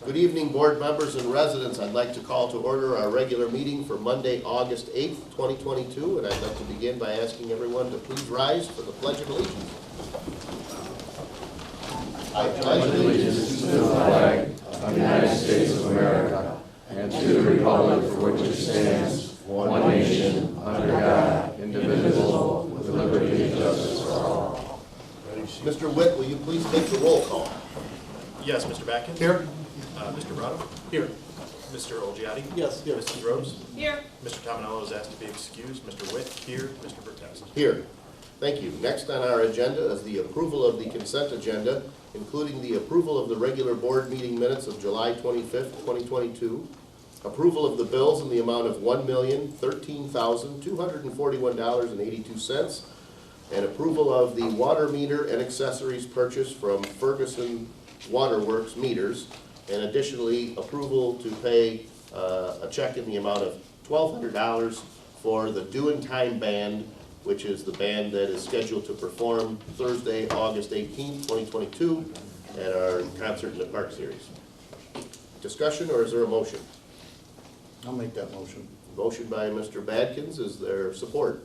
Good evening, board members and residents. I'd like to call to order our regular meeting for Monday, August 8th, 2022, and I'd like to begin by asking everyone to please rise for the Pledge of Allegiance. I pledge allegiance to the flag of the United States of America and to the republic for which it stands, one nation, under God, indivisible, with liberty and justice for all. Mr. Witt, will you please take the roll call? Yes, Mr. Batkins? Here. Mr. Brado? Here. Mr. Olgiati? Yes. Here. Mrs. Rose? Here. Mr. Tominello is asked to be excused. Mr. Witt? Here. Mr. Vertest? Here. Thank you. Next on our agenda is the approval of the consent agenda, including the approval of the regular board meeting minutes of July 25th, 2022, approval of the bills in the amount of $1,013,241.82, and approval of the water meter and accessories purchased from Ferguson Waterworks Meters, and additionally approval to pay a check in the amount of $1,200 for the Doin' Time Band, which is the band that is scheduled to perform Thursday, August 18th, 2022 at our concert in the Park Series. Discussion, or is there a motion? I'll make that motion. Motion by Mr. Badkins. Is there support?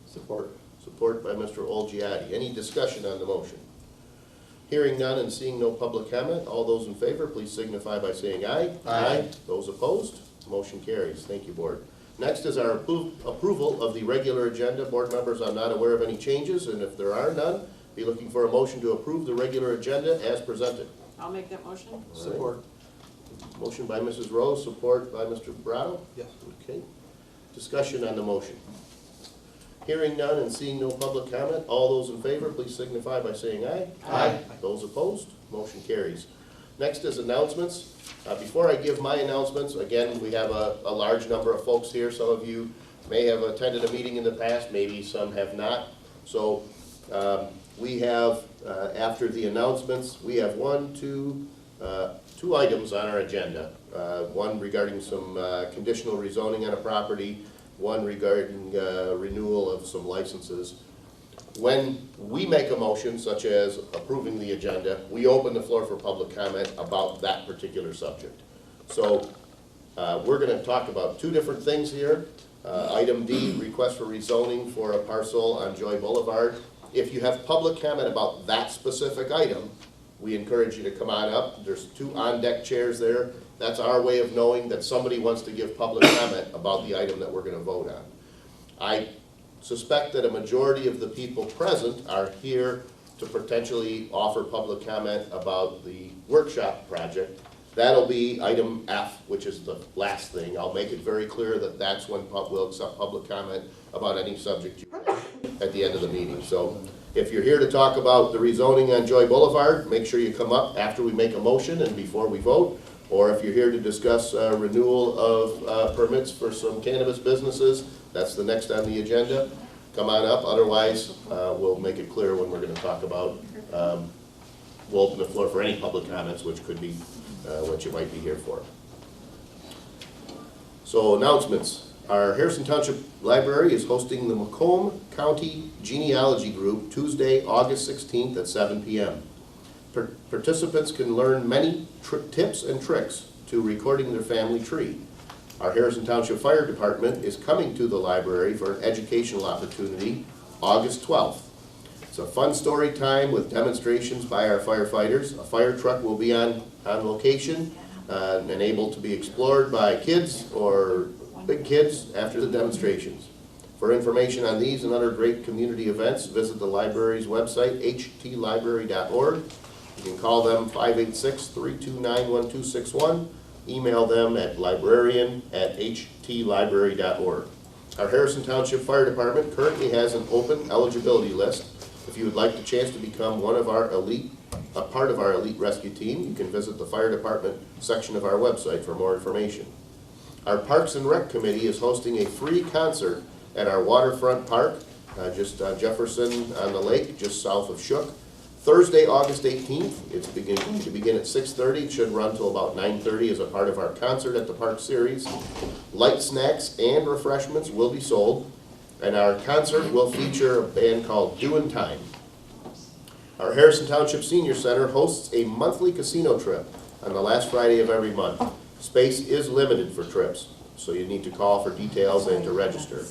Support. Support by Mr. Olgiati. Any discussion on the motion? Hearing none and seeing no public comment, all those in favor, please signify by saying aye. Aye. Those opposed, motion carries. Thank you, board. Next is our approval of the regular agenda. Board members, I'm not aware of any changes, and if there are none, be looking for a motion to approve the regular agenda as presented. I'll make that motion. All right. Support. Motion by Mrs. Rose, support by Mr. Brado. Yes. Okay. Discussion on the motion. Hearing none and seeing no public comment, all those in favor, please signify by saying aye. Aye. Those opposed, motion carries. Next is announcements. Before I give my announcements, again, we have a large number of folks here. Some of you may have attended a meeting in the past, maybe some have not. So we have, after the announcements, we have two items on our agenda. One regarding some conditional rezoning on a property, one regarding renewal of some licenses. When we make a motion, such as approving the agenda, we open the floor for public comment about that particular subject. So we're going to talk about two different things here. Item D, request for rezoning for a parcel on Joy Boulevard. If you have public comment about that specific item, we encourage you to come on up. There's two on-deck chairs there. That's our way of knowing that somebody wants to give public comment about the item that we're going to vote on. I suspect that a majority of the people present are here to potentially offer public comment about the workshop project. That'll be item F, which is the last thing. I'll make it very clear that that's when we'll accept public comment about any subject at the end of the meeting. So if you're here to talk about the rezoning on Joy Boulevard, make sure you come up after we make a motion and before we vote. Or if you're here to discuss renewal of permits for some cannabis businesses, that's the next on the agenda. Come on up, otherwise we'll make it clear when we're going to talk about, we'll open the floor for any public comments, which could be what you might be here for. So announcements. Our Harrison Township Library is hosting the Macomb County Genealogy Group Tuesday, August 16th at 7 p.m. Participants can learn many tips and tricks to recording their family tree. Our Harrison Township Fire Department is coming to the library for an educational opportunity August 12th. It's a fun story time with demonstrations by our firefighters. A fire truck will be on location and able to be explored by kids or big kids after the demonstrations. For information on these and other great community events, visit the library's website, htlibrary.org. You can call them 586-329-1261. Email them at librarian@htlibrary.org. Our Harrison Township Fire Department currently has an open eligibility list. If you would like the chance to become part of our elite rescue team, you can visit the Fire Department section of our website for more information. Our Parks and Rec Committee is hosting a free concert at our waterfront park, just Jefferson on the lake, just south of Shook. Thursday, August 18th, it's going to begin at 6:30. It should run till about 9:30 as a part of our concert at the Park Series. Light snacks and refreshments will be sold, and our concert will feature a band called Doin' Time. Our Harrison Township Senior Center hosts a monthly casino trip on the last Friday of every month. Space is limited for trips, so you need to call for details and to register.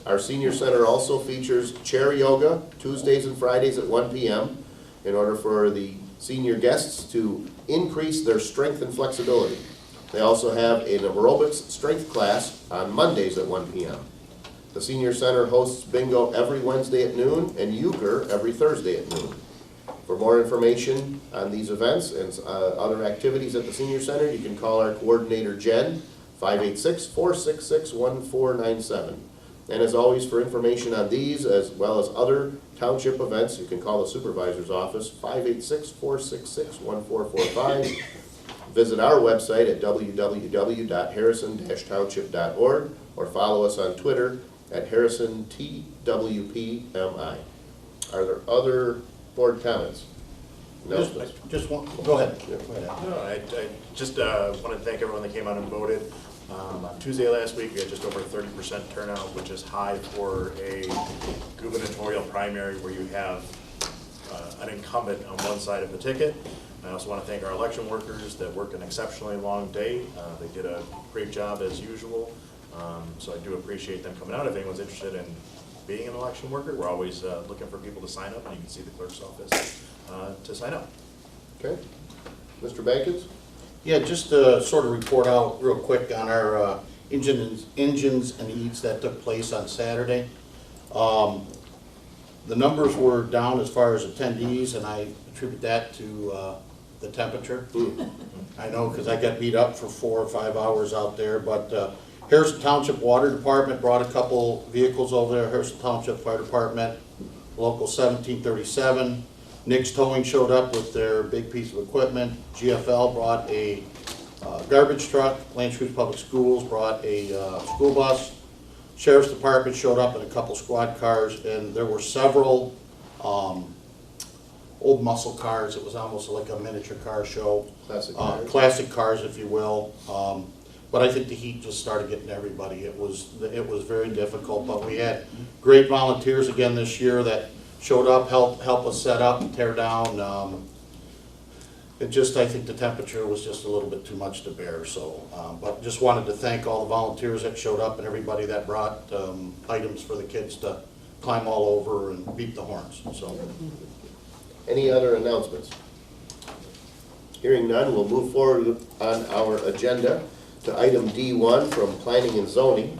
Our senior center also features chair yoga Tuesdays and Fridays at 1 p.m. in order for the senior guests to increase their strength and flexibility. They also have an aerobics strength class on Mondays at 1 p.m. The senior center hosts bingo every Wednesday at noon and euchre every Thursday at noon. For more information on these events and other activities at the senior center, you can call our coordinator Jen, 586-466-1497. And as always, for information on these as well as other township events, you can call the supervisor's office, 586-466-1445. Visit our website at www.harrison-township.org or follow us on Twitter at HarrisonTWPMI. Are there other board comments? Announcements? Just one, go ahead. Yeah. Go ahead. No, I just want to thank everyone that came out and voted. On Tuesday last week, we had just over 30% turnout, which is high for a gubernatorial primary where you have an incumbent on one side of the ticket. I also want to thank our election workers that worked an exceptionally long day. They did a great job as usual. So I do appreciate them coming out. If anyone's interested in being an election worker, we're always looking for people to sign up, and you can see the clerk's office to sign up. Okay. Mr. Bankins? Yeah, just to sort of report out real quick on our engines and eats that took place on Saturday. The numbers were down as far as attendees, and I attribute that to the temperature. I know, because I got beat up for 4 or 5 hours out there, but Harrison Township Water Department brought a couple vehicles over there. Harrison Township Fire Department, Local 1737. Nick's Towing showed up with their big piece of equipment. GFL brought a garbage truck. Lance Cruz Public Schools brought a school bus. Sheriff's Department showed up in a couple squad cars, and there were several old muscle cars. It was almost like a miniature car show. Classic cars. Classic cars, if you will. But I think the heat just started getting everybody. It was very difficult, but we had great volunteers again this year that showed up, help us set up and tear down. I think the temperature was just a little bit too much to bear. So, but just wanted to thank all the volunteers that showed up and everybody that brought items for the kids to climb all over and beat the horns. So, Any other announcements? Hearing none, we'll move forward on our agenda to item D1 from Planning and Zoning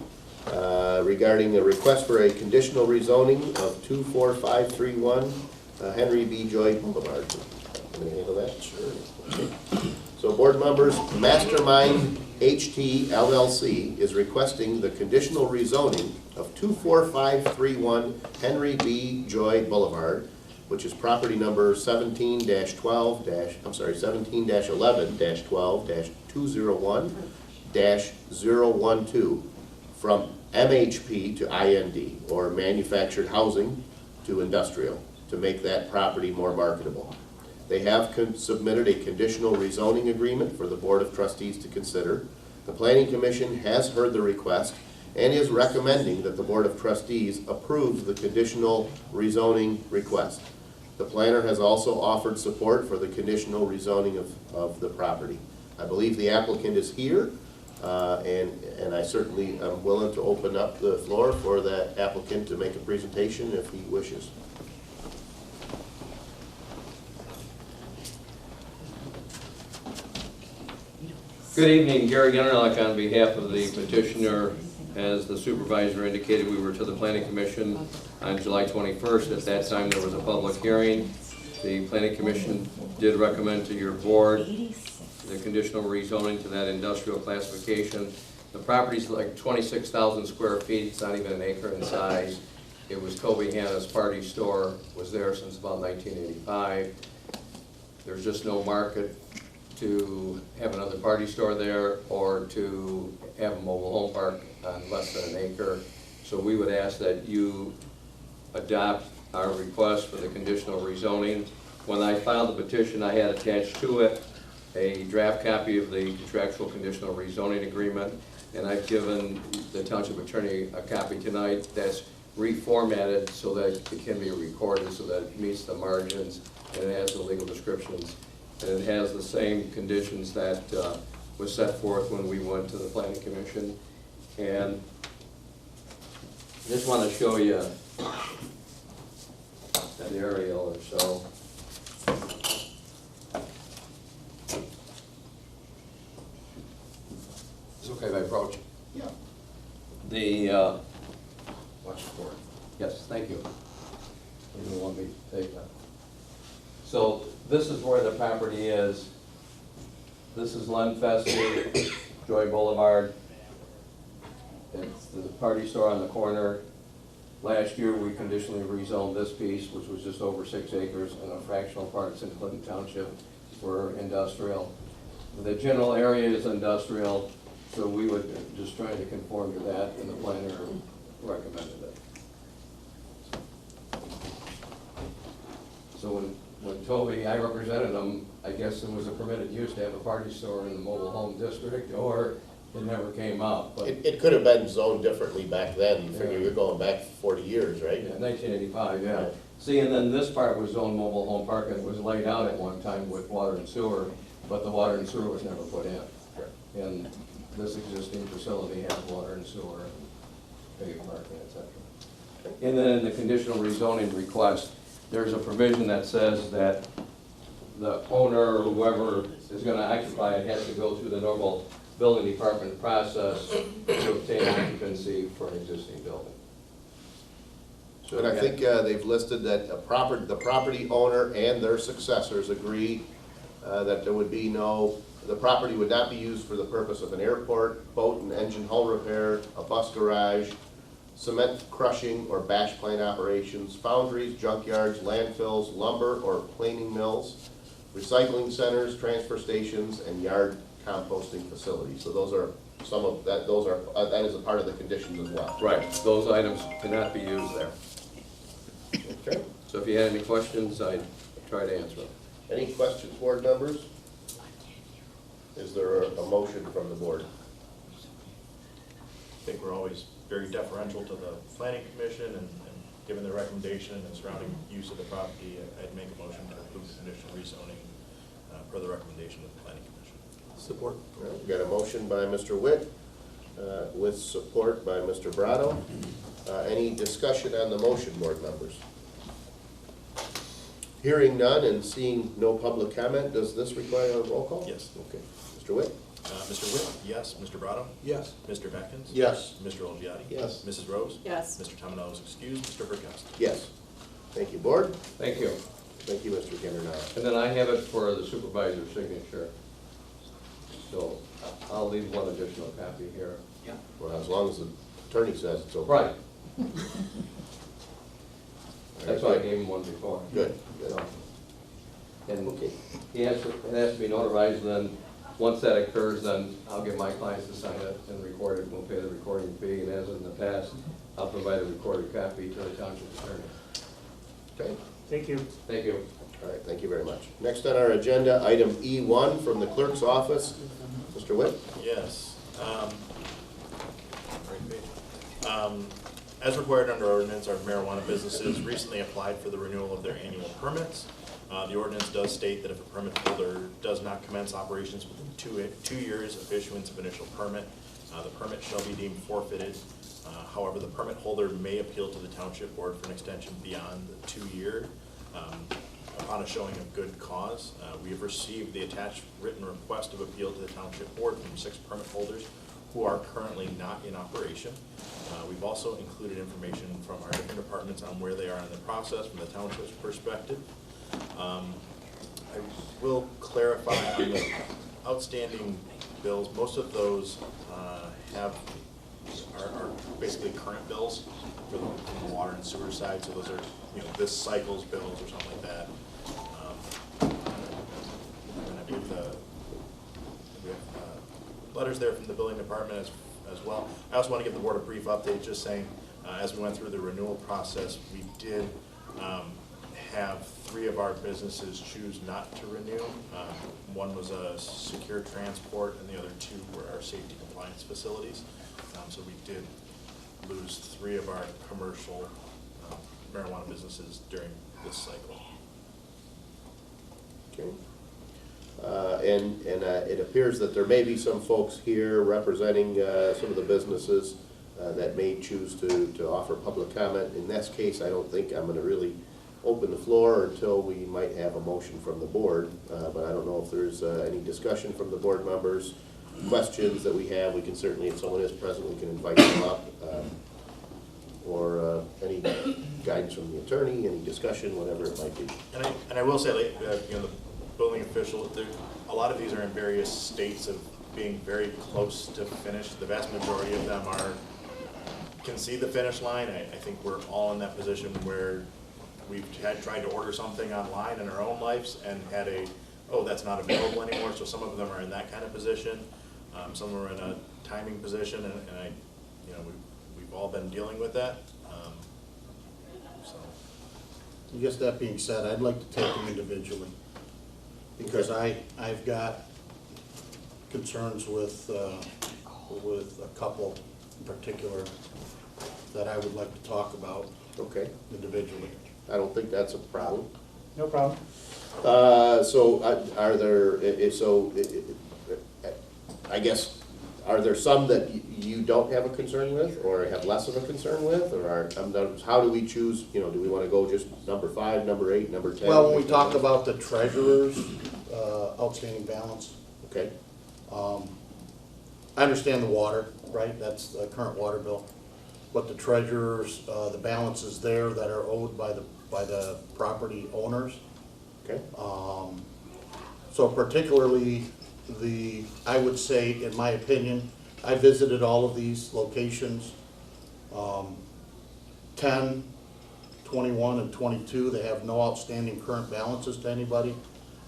regarding a request for a conditional rezoning of 24531 Henry B. Joy Boulevard. Can we handle that? Sure. So board members, Mastermind HT LLC is requesting the conditional rezoning of 24531 Henry B. Joy Boulevard, which is property number 17-11-12-201-012 from MHP to IND, or manufactured housing to industrial, to make that property more marketable. They have submitted a conditional rezoning agreement for the Board of Trustees to consider. The Planning Commission has heard the request and is recommending that the Board of Trustees approves the conditional rezoning request. The planner has also offered support for the conditional rezoning of the property. I believe the applicant is here, and I certainly am willing to open up the floor for that applicant to make a presentation if he wishes. Good evening, Gary Gunnerlock on behalf of the petitioner. As the supervisor indicated, we were to the Planning Commission on July 21st. At that time, there was a public hearing. The Planning Commission did recommend to your board the conditional rezoning to that industrial classification. The property's like 26,000 square feet. It's not even an acre in size. It was Kobe Hanna's party store, was there since about 1985. There's just no market to have another party store there or to have a mobile home park on less than an acre. So we would ask that you adopt our request for the conditional rezoning. When I filed the petition, I had attached to it a draft copy of the contractual conditional rezoning agreement, and I've given the township attorney a copy tonight that's reformatted so that it can be recorded, so that it meets the margins and it has the legal descriptions And it has the same conditions that was set forth when we went to the planning commission. And I just want to show you an aerial or so. It's okay if I approach? Yeah. The, Watch the board. yes, thank you. You don't want me to take that. So this is where the property is. This is Lenfester, Joy Boulevard. It's the party store on the corner. Last year, we conditionally rezoned this piece, which was just over 6 acres, and a fractional part, it's in Clinton Township, for industrial. The general area is industrial, so we would just try to conform to that, and the planner recommended it. So when Toby, I represented him, I guess it was a permitted use to have a party store in the mobile home district, or it never came up, but. It could have been zoned differently back then. You figure Yeah. you're going back 40 years, right? Yeah, 1985, yeah. Right. See, and then this part was zoned mobile home park, and it was laid out at one time with water and sewer, but the water and sewer was never put in. And this existing facility has water and sewer, and paved parking, et cetera. And then in the conditional rezoning request, there's a provision that says that the owner or whoever is gonna occupy it has to go through the normal building department process to obtain occupancy for an existing building. So And I again- think they've listed that the property owner and their successors agree that there would be the property would not be used for the purpose of an airport, boat and engine hull repair, a bus garage, cement crushing or batch plant operations, foundries, junkyards, landfills, lumber or planing mills, recycling centers, transfer stations, and yard composting facilities. So those are some of that, that is a part of the conditions as well. Right, those items cannot be used there. Okay. So if you had any questions, I'd try to answer them. Any questions, board members? Is there a motion from the board? I think we're always very deferential to the planning commission and given the recommendation and surrounding use of the property, I'd make a motion to approve the conditional rezoning per the recommendation of the planning commission. Support. We've got a motion by Mr. Witt, with support by Mr. Brado. Any discussion on the motion, board members? Hearing none and seeing no public comment, does this require a roll call? Yes. Okay. Mr. Witt? Mr. Witt, yes. Mr. Brado? Yes. Mr. Beckins? Yes. Mr. Olgiati? Yes. Mrs. Rose? Yes. Mr. Tominello is excused. Mr. Burkowski? Yes. Thank you, board. Thank you. Thank you, Mr. Ginnernow. And then I have it for the supervisor's signature. So I'll leave one additional copy here. Well, as long as the attorney says it's okay. Right. That's why I gave him one before. Good, good. So, and Okay. it has to be notarized, and then, once that occurs, then I'll get my clients to sign it and record it, we'll pay the recording fee, and as in the past, I'll provide a recorded copy to the township attorney. Okay. Thank you. Thank you. All right, thank you very much. Next on our agenda, item E1 from the clerk's office. Mr. Witt? Yes. As required under ordinance, our marijuana businesses recently applied for the renewal of their annual permits. The ordinance does state that if a permit holder does not commence operations within 2 years of issuance of initial permit, the permit shall be deemed forfeited. However, the permit holder may appeal to the township board for an extension beyond the 2 year upon a showing of good cause. We have received the attached written request of appeal to the township board from 6 permit holders who are currently not in operation. We've also included information from our different departments on where they are in the process from the township's perspective. I will clarify on the outstanding bills, most of those are basically current bills for the water and sewer side, so those are, this cycle's bills or something like that. And I believe we have letters there from the building department as well. I also want to give the board a brief update, just saying, as we went through the renewal process, we did have 3 of our businesses choose not to renew. One was a secure transport, and the other 2 were our safety compliance facilities. So we did lose 3 of our commercial marijuana businesses during this cycle. Okay. And it appears that there may be some folks here representing some of the businesses that may choose to offer public comment. In this case, I don't think I'm gonna really open the floor until we might have a motion from the board. But I don't know if there's any discussion from the board members, questions that we have. We can certainly, if someone is present, we can invite them up. Or any guidance from the attorney, any discussion, whatever it might be. And I will say, like, you know, the building official, a lot of these are in various states of being very close to finish. The vast majority of them can see the finish line. I think we're all in that position where we've tried to order something online in our own lives and had oh, that's not available anymore. So some of them are in that kind of position. Some are in a timing position, and you know, we've all been dealing with that. So. I guess that being said, I'd like to take them individually, because I've got concerns with a couple in particular that I would like to talk about Okay, individually. I don't think that's a problem. No problem. So are there, I guess, are there some that you don't have a concern with, or have less of a concern with, or how do we choose, you know, do we want to go just number 5, number 8, number 10? Well, when we talk about the treasurer's outstanding balance, Okay, I understand the water, right, that's the current water bill, but the treasurer's, the balances there that are owed by the property owners. okay, So particularly I would say, in my opinion, I visited all of these locations, 10, 21, and 22, they have no outstanding current balances to anybody.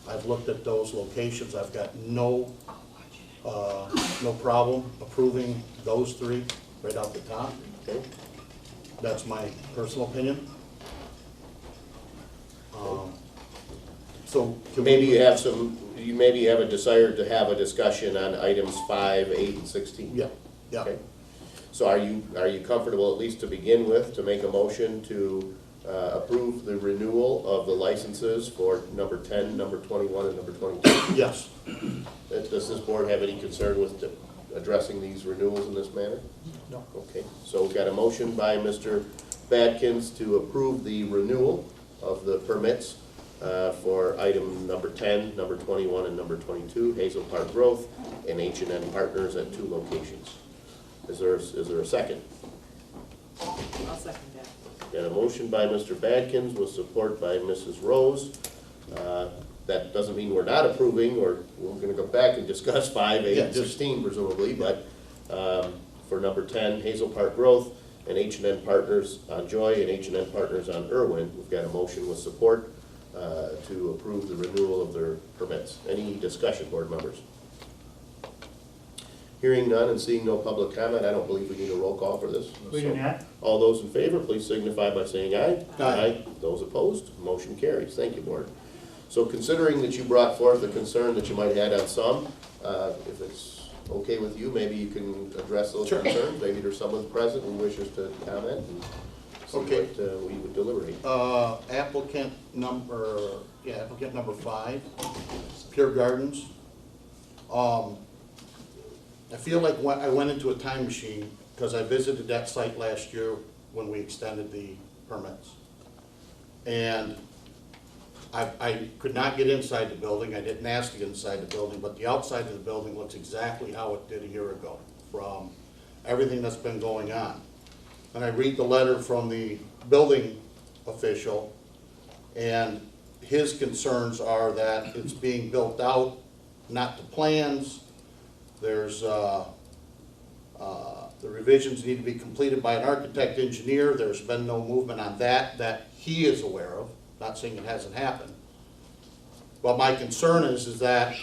I've looked at those locations, I've got no problem approving those 3 right off the top. okay. That's my personal opinion. So can we- Maybe you have a desire to have a discussion on items 5, 8, and 16? Yeah, yeah. Okay. So are you comfortable, at least to begin with, to make a motion to approve the renewal of the licenses for number 10, number 21, and number 22? Yes. Does this board have any concern with addressing these renewals in this manner? No. Okay, so we've got a motion by Mr. Badkins to approve the renewal of the permits for item number 10, number 21, and number 22, Hazel Park Growth and H&N Partners at 2 locations. Is there a second? I'll second that. Got a motion by Mr. Badkins with support by Mrs. Rose. That doesn't mean we're not approving, or we're gonna go back and discuss 5, 8, and 16 presumably, but for number 10, Hazel Park Growth and H&N Partners on Joy and H&N Partners on Irwin, we've got a motion with support to approve the renewal of their permits. Any discussion, board members? Hearing none and seeing no public comment, I don't believe we need a roll call for this. We do not. All those in favor, please signify by saying aye. Aye. Those opposed, motion carries. Thank you, board. So considering that you brought forth a concern that you might have had on some, if it's okay with you, maybe you can address those Sure. concerns. Maybe there's someone present who wishes to comment and see Okay. what we would deliberate. Applicant number 5, Pure Gardens. I feel like I went into a time machine, because I visited that site last year when we extended the permits. And I could not get inside the building, I didn't ask to get inside the building, but the outside of the building looks exactly how it did a year ago, from everything that's been going on. And I read the letter from the building official, and his concerns are that it's being built out, not to plans. There's, the revisions need to be completed by an architect engineer. There's been no movement on that he is aware of, not saying it hasn't happened. But my concern is that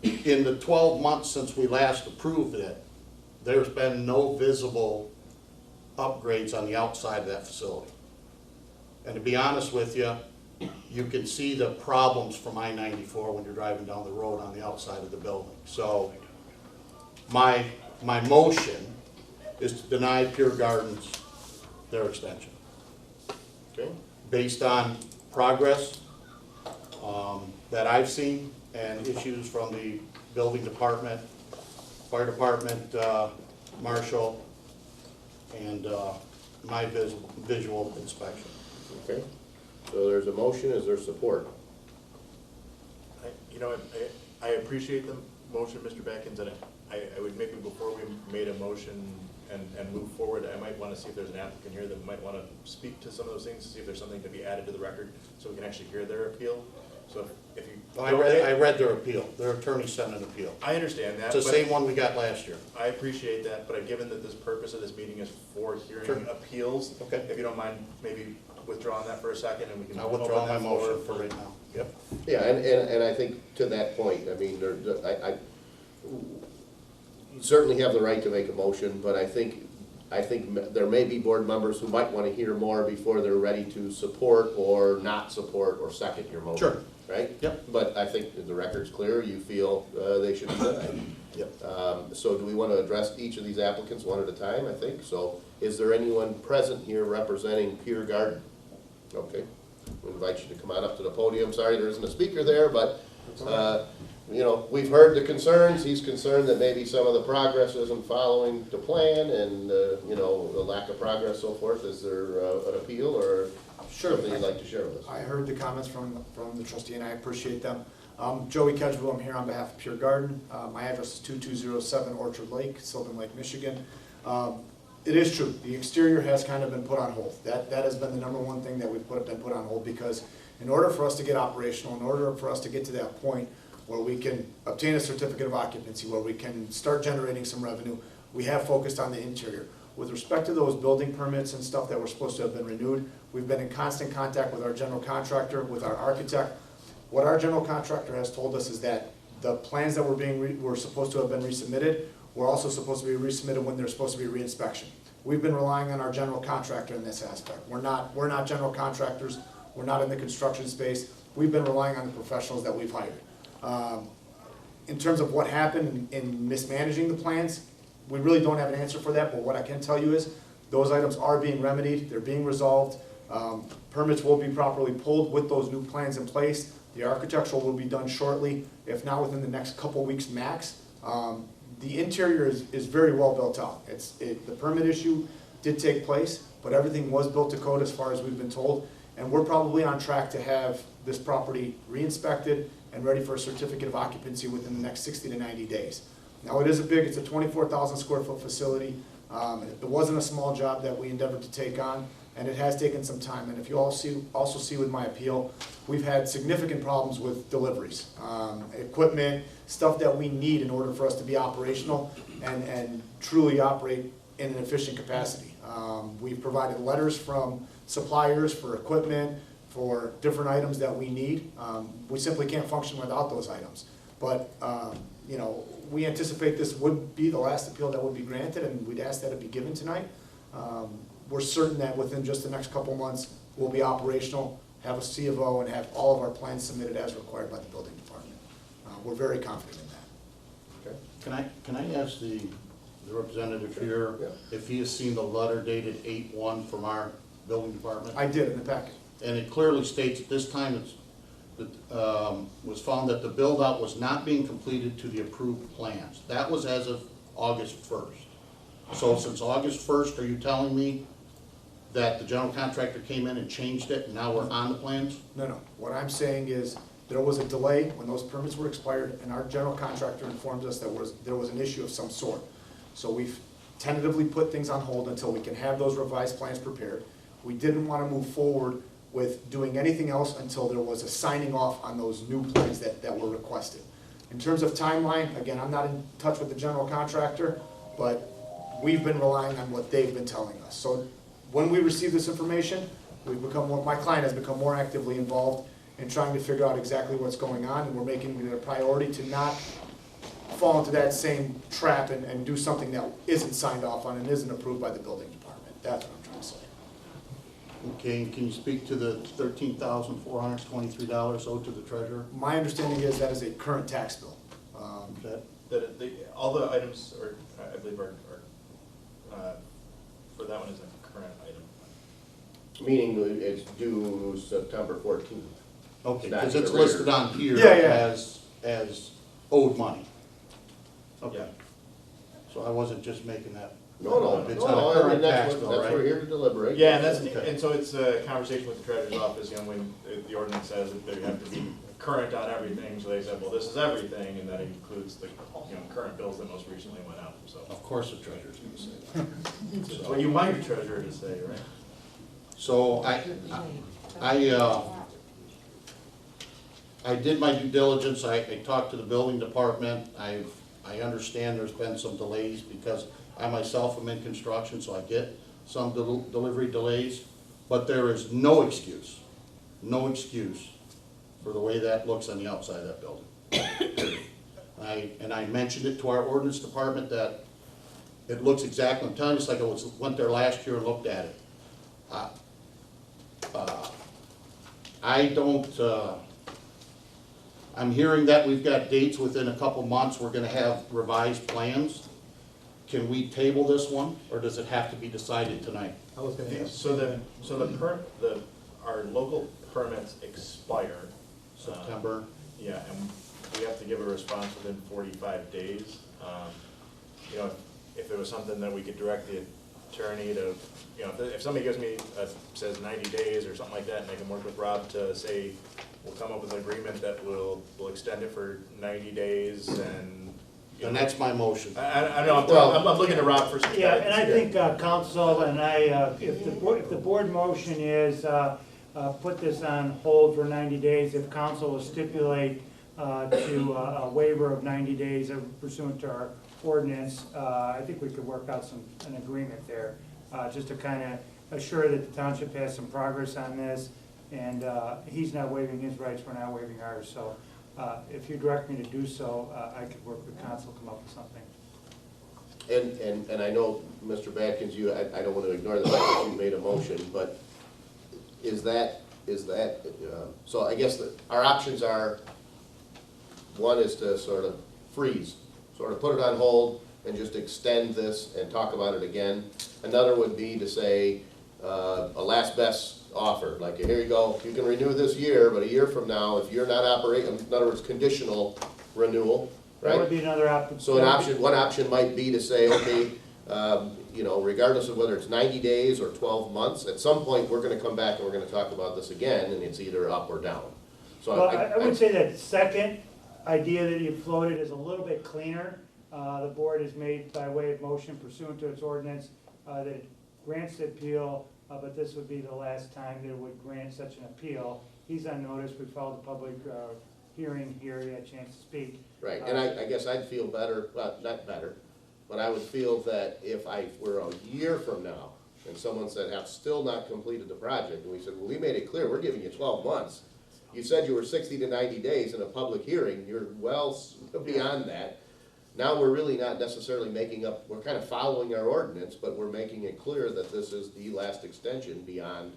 in the 12 months since we last approved it, there's been no visible upgrades on the outside of that facility. And to be honest with you, you can see the problems from I-94 when you're driving down the road on the outside of the building. So my motion is to deny Pure Gardens their extension, Okay? based on progress that I've seen and issues from the building department, fire department, marshal, and my visual inspection. Okay, so there's a motion, is there support? You know, I appreciate the motion, Mr. Backins, and I would maybe before we made a motion and move forward, I might want to see if there's an applicant here that might want to speak to some of those things, see if there's something to be added to the record, so we can actually hear their appeal. So if you. I read their appeal, their attorney sent an appeal. I understand that. It's the but same one we got last year. I appreciate that, but given that this purpose of this meeting is for Sure. hearing appeals, Okay. if you don't mind maybe withdrawing that for a second and we can. I'll withdraw open my that forward motion for right now. Yep. Yeah, and I think to that point, I mean, you certainly have the right to make a motion, but I think there may be board members who might want to hear more before they're ready to support or not support or second your motion. Sure. Right? Yep. But I think the record's clear, you feel they should be denied. Yep. So do we want to address each of these applicants one at a time, I think? So is there anyone present here representing Pier Garden? Okay, we invite you to come on up to the podium. Sorry there isn't a speaker there, but, you know, we've heard the concerns. He's concerned that maybe some of the progress isn't following the plan and, you know, the lack of progress, so forth. Is there an appeal or Sure. something you'd like to share with us? I heard the comments from the trustee, and I appreciate them. Joey Kedgeville, I'm here on behalf of Pure Garden. My address is 2207 Orchard Lake, Sylvan Lake, Michigan. It is true, the exterior has kind of been put on hold. That has been the number one thing that we've been put on hold, because in order for us to get operational, in order for us to get to that point where we can obtain a certificate of occupancy, where we can start generating some revenue, we have focused on the interior. With respect to those building permits and stuff that were supposed to have been renewed, we've been in constant contact with our general contractor, with our architect. What our general contractor has told us is that the plans that were supposed to have been resubmitted were also supposed to be resubmitted when they're supposed to be reinspection. We've been relying on our general contractor in this aspect. We're not general contractors, we're not in the construction space. We've been relying on the professionals that we've hired. In terms of what happened in mismanaging the plans, we really don't have an answer for that, but what I can tell you is those items are being remedied, they're being resolved. Permits will be properly pulled with those new plans in place. The architectural will be done shortly, if not within the next couple weeks max. The interior is very well built out. The permit issue did take place, but everything was built to code as far as we've been told. And we're probably on track to have this property re-inspected and ready for a certificate of occupancy within the next 60 to 90 days. Now, it's a 24,000 square foot facility. It wasn't a small job that we endeavored to take on, and it has taken some time. And if you also see with my appeal, we've had significant problems with deliveries, equipment, stuff that we need in order for us to be operational and truly operate in an efficient capacity. We've provided letters from suppliers for equipment, for different items that we need. We simply can't function without those items. But, you know, we anticipate this would be the last appeal that would be granted, and we'd ask that it be given tonight. We're certain that within just the next couple months, we'll be operational, have a C of O, and have all of our plans submitted as required by the building department. We're very confident in that. Okay. Can I ask the representative here Yeah. if he has seen the letter dated 8/1 from our building department? I did in the packet. And it clearly states at this time was found that the build-out was not being completed to the approved plans. That was as of August 1st. So since August 1st, are you telling me that the general contractor came in and changed it and now we're on the plans? No. What I'm saying is, there was a delay when those permits were expired, and our general contractor informed us that there was an issue of some sort. So we've tentatively put things on hold until we can have those revised plans prepared. We didn't want to move forward with doing anything else until there was a signing off on those new plans that were requested. In terms of timeline, again, I'm not in touch with the general contractor, but we've been relying on what they've been telling us. So when we receive this information, my client has become more actively involved in trying to figure out exactly what's going on, and we're making it a priority to not fall into that same trap and do something that isn't signed off on and isn't approved by the building department. That's what I'm trying to say. Okay, and can you speak to the $13,423 owed to the treasurer? My understanding is that is a current tax bill. All the items are, I believe, are for that one is a current item. Meaning it's due September 14th. Okay, That's because it's the listed rear. on here Yeah. as as owed money. Okay. Yeah. So I wasn't just making that. No, It's on a current tax bill, that's what we're right? here to deliberate. Yeah, and Okay. and so it's a conversation with the treasurer's office, you know, when the ordinance says that they have to be current on everything, so they said, well, this is everything, and that includes the, you know, current bills that most recently went out, so. Of course the treasurer's gonna say that. That's what you want your treasurer to say, right? So I did my due diligence, I talked to the building department, I understand there's been some delays because I myself am in construction, so I get some delivery delays, but there is no excuse for the way that looks on the outside of that building. And I mentioned it to our ordinance department that it looks exactly, I'm telling you, it's like I went there last year and looked at it. I don't, I'm hearing that we've got dates within a couple months, we're gonna have revised plans. Can we table this one, or does it have to be decided tonight? I was gonna ask. So our local permits expire. September? Yeah, and we have to give a response within 45 days. You know, if there was something that we could direct the attorney to, you know, if somebody gives me, says 90 days or something like that, and I can work with Rob to say, we'll come up with an agreement that will extend it for 90 days and. You And know, that's my motion. I know, I'm looking to Rob for some Yeah, guidance and I here. think council and if the board motion is put this on hold for 90 days, if council will stipulate to a waiver of 90 days pursuant to our ordinance, I think we could work out an agreement there, just to kind of assure that the township has some progress on this, and he's not waiving his rights, we're not waiving ours, so if you direct me to do so, I could work with council, come up with something. And I know, Mr. Badkins, I don't want to ignore the fact that you made a motion, but is that, so I guess that our options are, one is to sort of freeze, sort of put it on hold and just extend this and talk about it again. Another would be to say, a last best offer, like, here you go, you can renew this year, but a year from now, if you're not operating, in other words, conditional renewal, right? That would be another option. So one option might be to say, okay, you know, regardless of whether it's 90 days or 12 months, at some point, we're gonna come back and we're gonna talk about this again, and it's either up or down. So Well, I would say that second idea that you floated is a little bit cleaner. The board has made by way of motion pursuant to its ordinance that it grants the appeal, but this would be the last time that it would grant such an appeal. He's on notice, we filed a public hearing here, he had a chance to speak. Right, and I guess I'd feel better, well, not better, but I would feel that if I were a year from now, and someone said, have still not completed the project, and we said, well, we made it clear, we're giving you 12 months. You said you were 60 to 90 days in a public hearing, you're well beyond that. Now we're really not necessarily making up, we're kind of following our ordinance, but we're making it clear that this is the last extension beyond.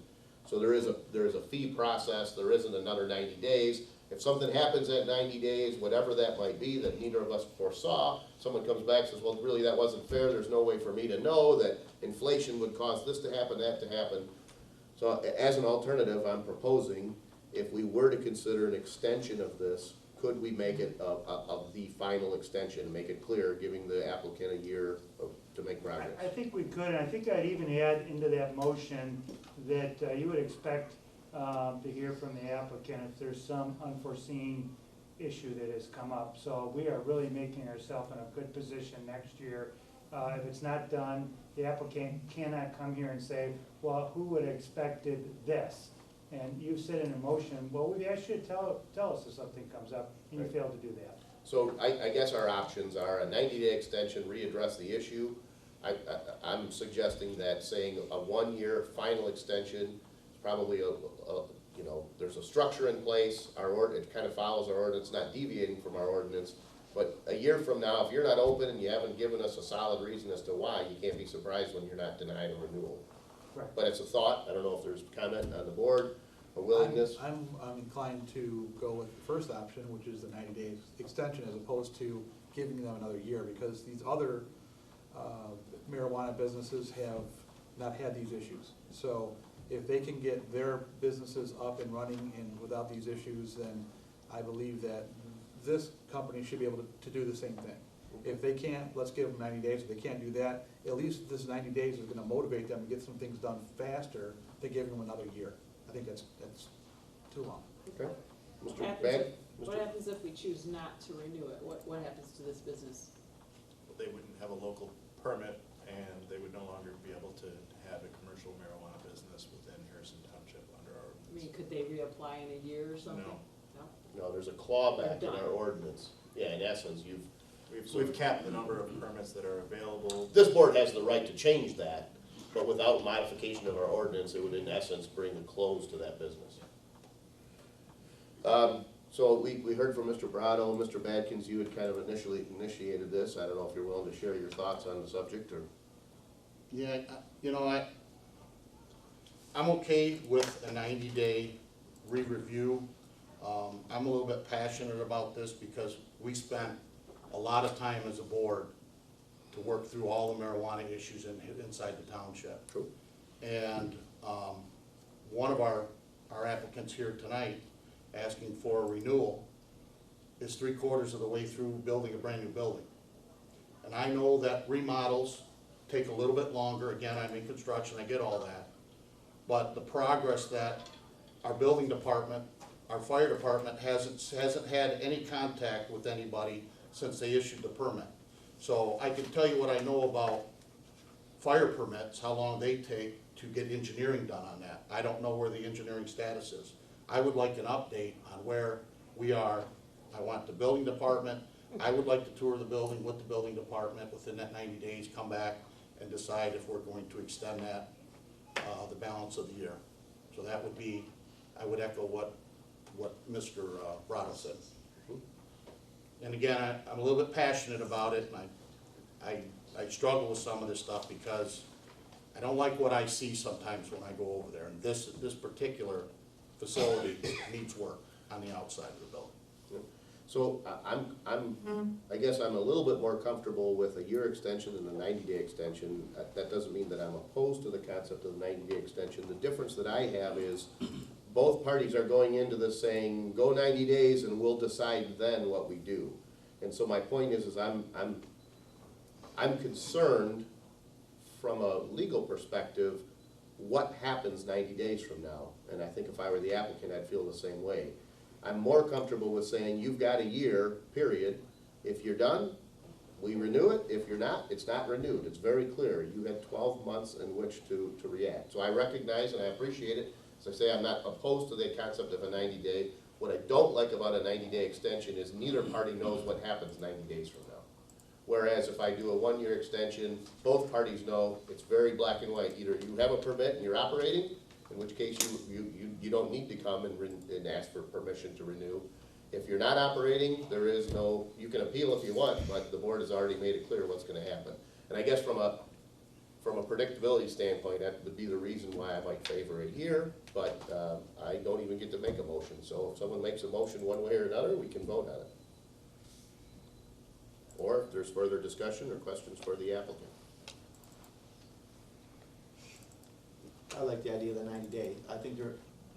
So there is a fee process, there isn't another 90 days. If something happens at 90 days, whatever that might be, that neither of us foresaw, someone comes back and says, well, really, that wasn't fair, there's no way for me to know that inflation would cause this to happen, that to happen. So as an alternative, I'm proposing, if we were to consider an extension of this, could we make it the final extension, make it clear, giving the applicant a year to make progress? I think we could, and I think I'd even add into that motion that you would expect to hear from the applicant if there's some unforeseen issue that has come up. So we are really making ourselves in a good position next year. If it's not done, the applicant cannot come here and say, well, who would have expected this? And you said in a motion, well, we've asked you to tell us if something comes up, and you failed to do that. So I guess our options are a 90-day extension, readdress the issue. I'm suggesting that saying a 1-year final extension is probably you know, there's a structure in place, it kind of follows our ordinance, not deviating from our ordinance. But a year from now, if you're not open and you haven't given us a solid reason as to why, you can't be surprised when you're not denied a renewal. Correct. But it's a thought, I don't know if there's comment on the board, a willingness. I'm inclined to go with the first option, which is the 90-day extension, as opposed to giving them another year, because these other marijuana businesses have not had these issues. So if they can get their businesses up and running and without these issues, then I believe that this company should be able to do the same thing. If they can't, let's give them 90 days. If they can't do that, at least this 90 days is gonna motivate them to get some things done faster than giving them another year. I think that's too long. Okay. What Mr. happens Bag? if- What happens if we choose not to renew it? What happens to this business? They wouldn't have a local permit, and they would no longer be able to have a commercial marijuana business within Harrison Township under our I ordinance. mean, could they reapply in a year or something? No. No, there's a clawback in They're our done. ordinance. Yeah, in essence, We've capped the number of permits that are available. this board has the right to change that, but without modification of our ordinance, it would in essence bring a close to that business. So we heard from Mr. Brado, Mr. Badkins, you had kind of initially initiated this. I don't know if you're willing to share your thoughts on the subject, or? Yeah, I'm okay with a 90-day re-review. I'm a little bit passionate about this because we spent a lot of time as a board to work through all the marijuana issues inside the township. True. And one of our applicants here tonight asking for a renewal is 3/4 of the way through building a brand-new building. And I know that remodels take a little bit longer. Again, I'm in construction, I get all that. But the progress that our building department, our fire department hasn't had any contact with anybody since they issued the permit. So I can tell you what I know about fire permits, how long they take to get engineering done on that. I don't know where the engineering status is. I would like an update on where we are. I want the building department, I would like to tour the building with the building department within that 90 days, come back and decide if we're going to extend that, the balance of the year. So that would be, I would echo what Mr. Brado said. And again, I'm a little bit passionate about it, and I struggle with some of this stuff because I don't like what I see sometimes when I go over there. And this particular facility needs work on the outside of the building. So I guess I'm a little bit more comfortable with a year extension than a 90-day extension. That doesn't mean that I'm opposed to the concept of the 90-day extension. The difference that I have is both parties are going into this saying, go 90 days and we'll decide then what we do. And so my point is I'm concerned from a legal perspective, what happens 90 days from now? And I think if I were the applicant, I'd feel the same way. I'm more comfortable with saying, you've got a year, period. If you're done, we renew it. If you're not, it's not renewed. It's very clear. You had 12 months in which to react. So I recognize and I appreciate it. As I say, I'm not opposed to the concept of a 90-day. What I don't like about a 90-day extension is neither party knows what happens 90 days from now. Whereas if I do a 1-year extension, both parties know it's very black and white. Either you have a permit and you're operating, in which case you don't need to come and ask for permission to renew. If you're not operating, there is no, you can appeal if you want, but the board has already made it clear what's gonna happen. And I guess from a predictability standpoint, that would be the reason why I might favor a year, but I don't even get to make a motion. So if someone makes a motion one way or another, we can vote on it. Or if there's further discussion or questions for the applicant. I like the idea of the 90 days. I think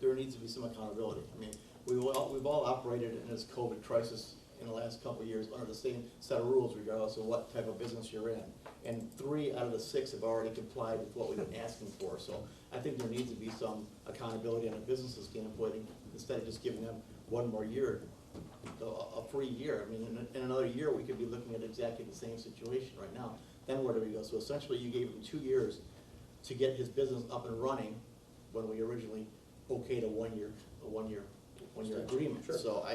there needs to be some accountability. I mean, we've all operated in this COVID crisis in the last couple of years under the same set of rules regardless of what type of business you're in. And 3 out of the 6 have already complied with what we've been asking for. So I think there needs to be some accountability on a business standpoint instead of just giving them 1 more year, a free year. I mean, in another year, we could be looking at exactly the same situation right now. Then where do we go? So essentially, you gave him 2 years to get his business up and running when we originally okayed a one year agreement. Sure. So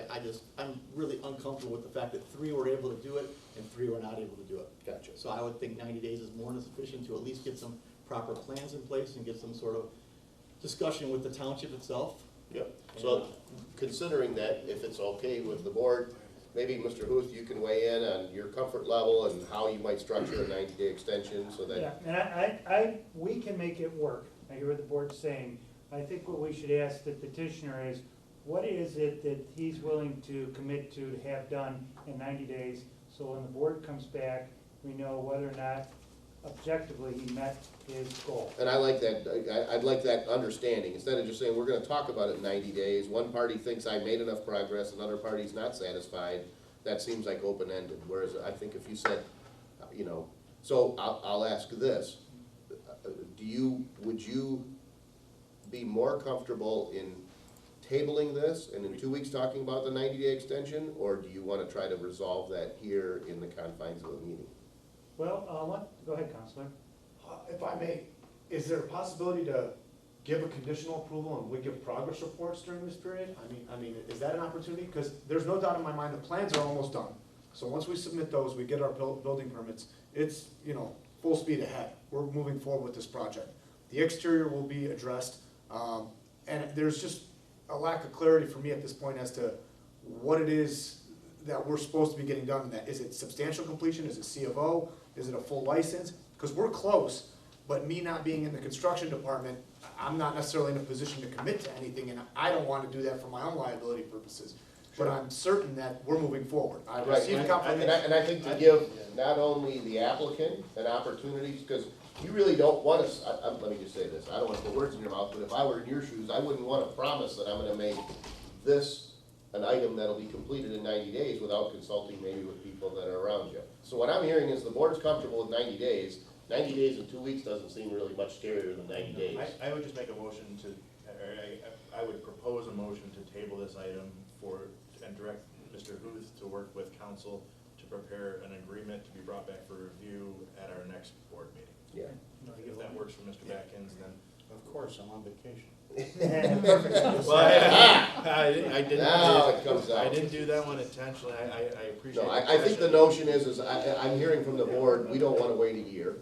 I'm really uncomfortable with the fact that 3 were able to do it and 3 were not able to do it. Gotcha. So I would think 90 days is more than sufficient to at least get some proper plans in place and get some sort of discussion with the township itself. Yep. So considering that, if it's okay with the board, maybe Mr. Huth, you can weigh in on your comfort level and how you might structure a 90-day extension so that. Yeah, and we can make it work. I hear what the board's saying. I think what we should ask the petitioner is, what is it that he's willing to commit to have done in 90 days? So when the board comes back, we know whether or not objectively he met his goal. And I like that, I'd like that understanding, instead of just saying, we're gonna talk about it in 90 days, one party thinks I made enough progress, another party's not satisfied. that seems like open-ended, whereas I think if you said, you know, so I'll ask this. Would you be more comfortable in tabling this and in 2 weeks talking about the 90-day extension? Or do you want to try to resolve that here in the confines of a meeting? Well, go ahead, Counselor. If I may, is there a possibility to give a conditional approval and we give progress reports during this period? I mean, is that an opportunity? Because there's no doubt in my mind, the plans are almost done. So once we submit those, we get our building permits, it's, you know, full speed ahead. We're moving forward with this project. The exterior will be addressed, and there's just a lack of clarity for me at this point as to what it is that we're supposed to be getting done in that. Is it substantial completion? Is it C of O? Is it a full license? Because we're close, but me not being in the construction department, I'm not necessarily in a position to commit to anything, and I don't want to do that for my own liability purposes. But I'm certain that we're moving forward. I Right, received and confirmation. I think to give not only the applicant an opportunity, because you really don't want to, let me just say this, I don't want to put words in your mouth, but if I were in your shoes, I wouldn't want to promise that I'm gonna make this an item that'll be completed in 90 days without consulting maybe with people that are around you. So what I'm hearing is the board's comfortable with 90 days. 90 days and 2 weeks doesn't seem really much scarier than 90 days. I would just make a motion to, or I would propose a motion to table this item and direct Mr. Huth to work with council to prepare an agreement to be brought back for review at our next board meeting. Yeah. If that works for Mr. Batkins, then. Of course, I'm on vacation. Well, I didn't. Now it comes out. I didn't do that one intentionally. I appreciate. No, I think the notion is I'm hearing from the board, we don't want to wait a year.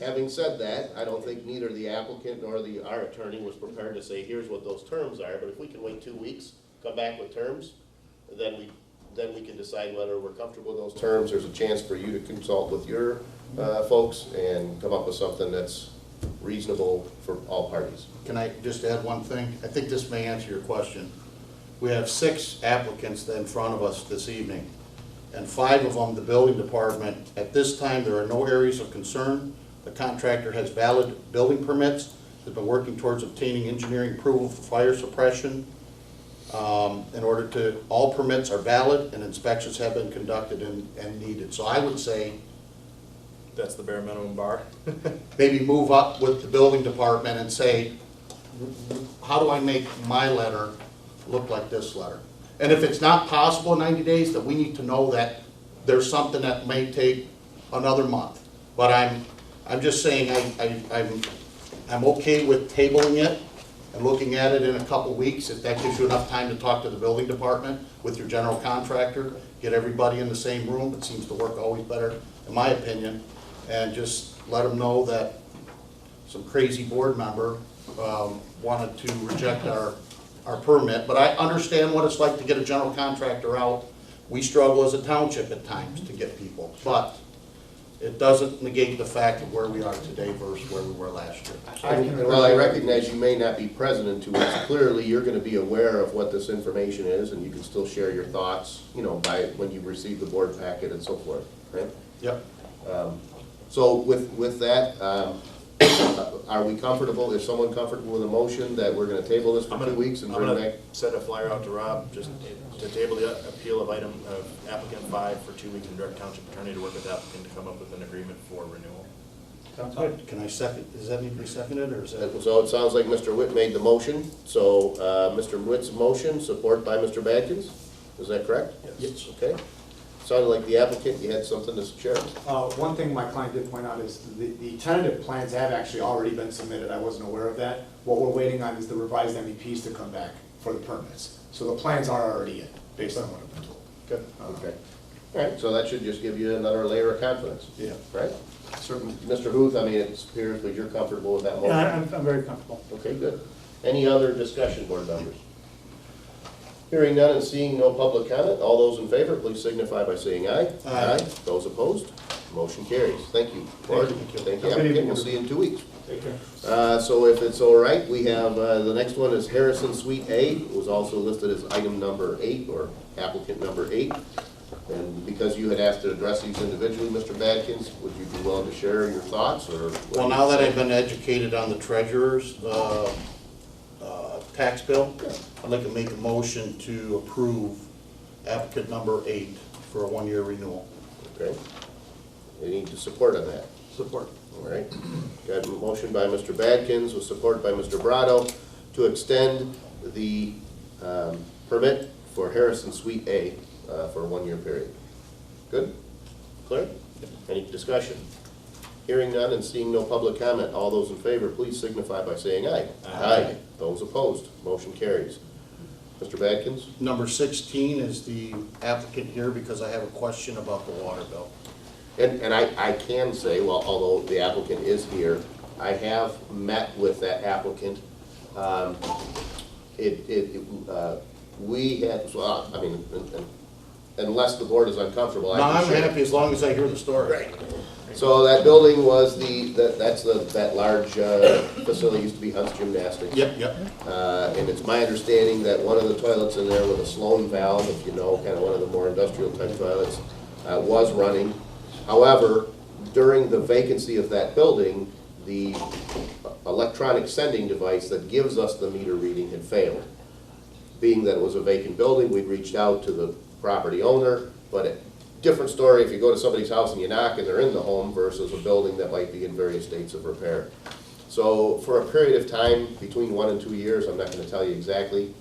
Having said that, I don't think neither the applicant nor our attorney was prepared to say, here's what those terms are, but if we can wait 2 weeks, come back with terms, then we can decide whether we're comfortable with those terms. There's a chance for you to consult with your folks and come up with something that's reasonable for all parties. Can I just add one thing? I think this may answer your question. We have 6 applicants in front of us this evening, and 5 of them, the building department. At this time, there are no areas of concern. The contractor has valid building permits, has been working towards obtaining engineering approval for fire suppression. All permits are valid and inspections have been conducted and needed. So I would say, That's the bare minimum bar. maybe move up with the building department and say, how do I make my letter look like this letter? And if it's not possible in 90 days, then we need to know that there's something that may take another month. But I'm just saying, I'm okay with tabling it and looking at it in a couple weeks, if that gives you enough time to talk to the building department with your general contractor, get everybody in the same room. It seems to work always better, in my opinion. And just let them know that some crazy board member wanted to reject our permit. But I understand what it's like to get a general contractor out. We struggle as a township at times to get people, but it doesn't negate the fact of where we are today versus where we were last year. Well, I recognize you may not be present in 2 weeks. Clearly, you're gonna be aware of what this information is, and you can still share your thoughts, you know, by when you receive the board packet and so forth, right? Yep. So with that, are we comfortable, is someone comfortable with a motion that we're gonna table this for 2 weeks and bring I'm back? gonna send a flyer out to Rob, just to table the appeal of applicant 5 for 2 weeks and direct township attorney to work with the applicant to come up with an agreement for renewal. Sounds good. Can I second, does that need to be seconded, or is that? So it sounds like Mr. Witt made the motion, so Mr. Witt's motion, support by Mr. Batkins, is that correct? Yes. Okay. Sounded like the applicant, you had something to share? One thing my client did point out is the tentative plans have actually already been submitted. I wasn't aware of that. What we're waiting on is the revised MEPs to come back for the permits. So the plans are already in, based on what I've been told. Good. Okay. All right, so that should just give you another layer of confidence. Yeah. Right? Certainly. Mr. Huth, I mean, it appears that you're comfortable with that motion? Yeah, I'm very comfortable. Okay, good. Any other discussion, board members? Hearing none and seeing no public comment, all those in favor, please signify by saying aye. Aye. Those opposed? Motion carries. Thank you. Board. Thank you. Thank you, Have a good applicant. evening. We'll see you in 2 weeks. Take care. So if it's all right, we have, the next one is Harrison Suite A. It was also listed as item number 8 or applicant number 8. And because you had asked to address these individually, Mr. Badkins, would you be willing to share your thoughts or? Well, now that I've been educated on the treasurer's tax bill, I'd like to make a motion to approve applicant number 8 for a 1-year renewal. Okay. You need to support on that. Support. All right. Got a motion by Mr. Badkins with support by Mr. Brado to extend the permit for Harrison Suite A for a 1-year period. Good? Clear? Any discussion? Hearing none and seeing no public comment, all those in favor, please signify by saying aye. Aye. Those opposed, motion carries. Mr. Badkins? Number 16 is the applicant here because I have a question about the water bill. And I can say, well, although the applicant is here, I have met with that applicant. We had, well, I mean, unless the board is uncomfortable, I No, can I'm share. happy as long as I hear the story. Right. So that building was that large facility used to be Hunt's Gymnastics. Yep. And it's my understanding that one of the toilets in there with a Sloan valve, if you know, kind of one of the more industrial type toilets, was running. However, during the vacancy of that building, the electronic sending device that gives us the meter reading had failed. Being that it was a vacant building, we reached out to the property owner, but different story if you go to somebody's house and you knock and they're in the home versus a building that might be in various states of repair. So for a period of time, between 1 and 2 years, I'm not going to tell you exactly,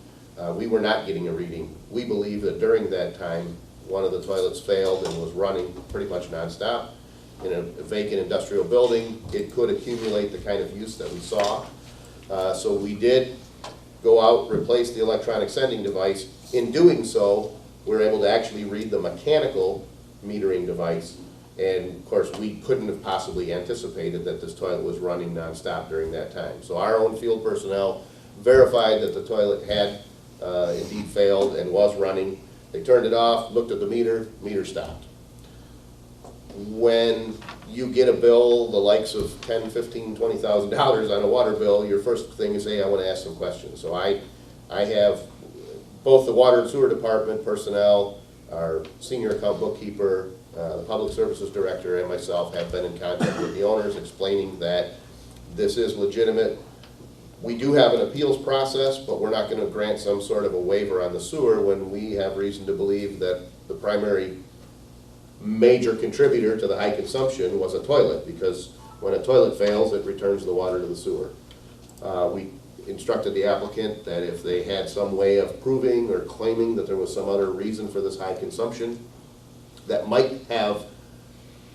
we were not getting a reading. We believe that during that time, one of the toilets failed and was running pretty much nonstop. In a vacant industrial building, it could accumulate the kind of use that we saw. So we did go out, replace the electronic sending device. In doing so, we were able to actually read the mechanical metering device. And of course, we couldn't have possibly anticipated that this toilet was running nonstop during that time. So our own field personnel verified that the toilet had indeed failed and was running. They turned it off, looked at the meter stopped. When you get a bill the likes of $10,000, $15,000, $20,000 on a water bill, your first thing is, hey, I want to ask some questions. So I have both the water and sewer department personnel, our senior account bookkeeper, the public services director, and myself have been in contact with the owners explaining that this is legitimate. We do have an appeals process, but we're not going to grant some sort of a waiver on the sewer when we have reason to believe that the primary major contributor to the high consumption was a toilet, because when a toilet fails, it returns the water to the sewer. We instructed the applicant that if they had some way of proving or claiming that there was some other reason for this high consumption that might have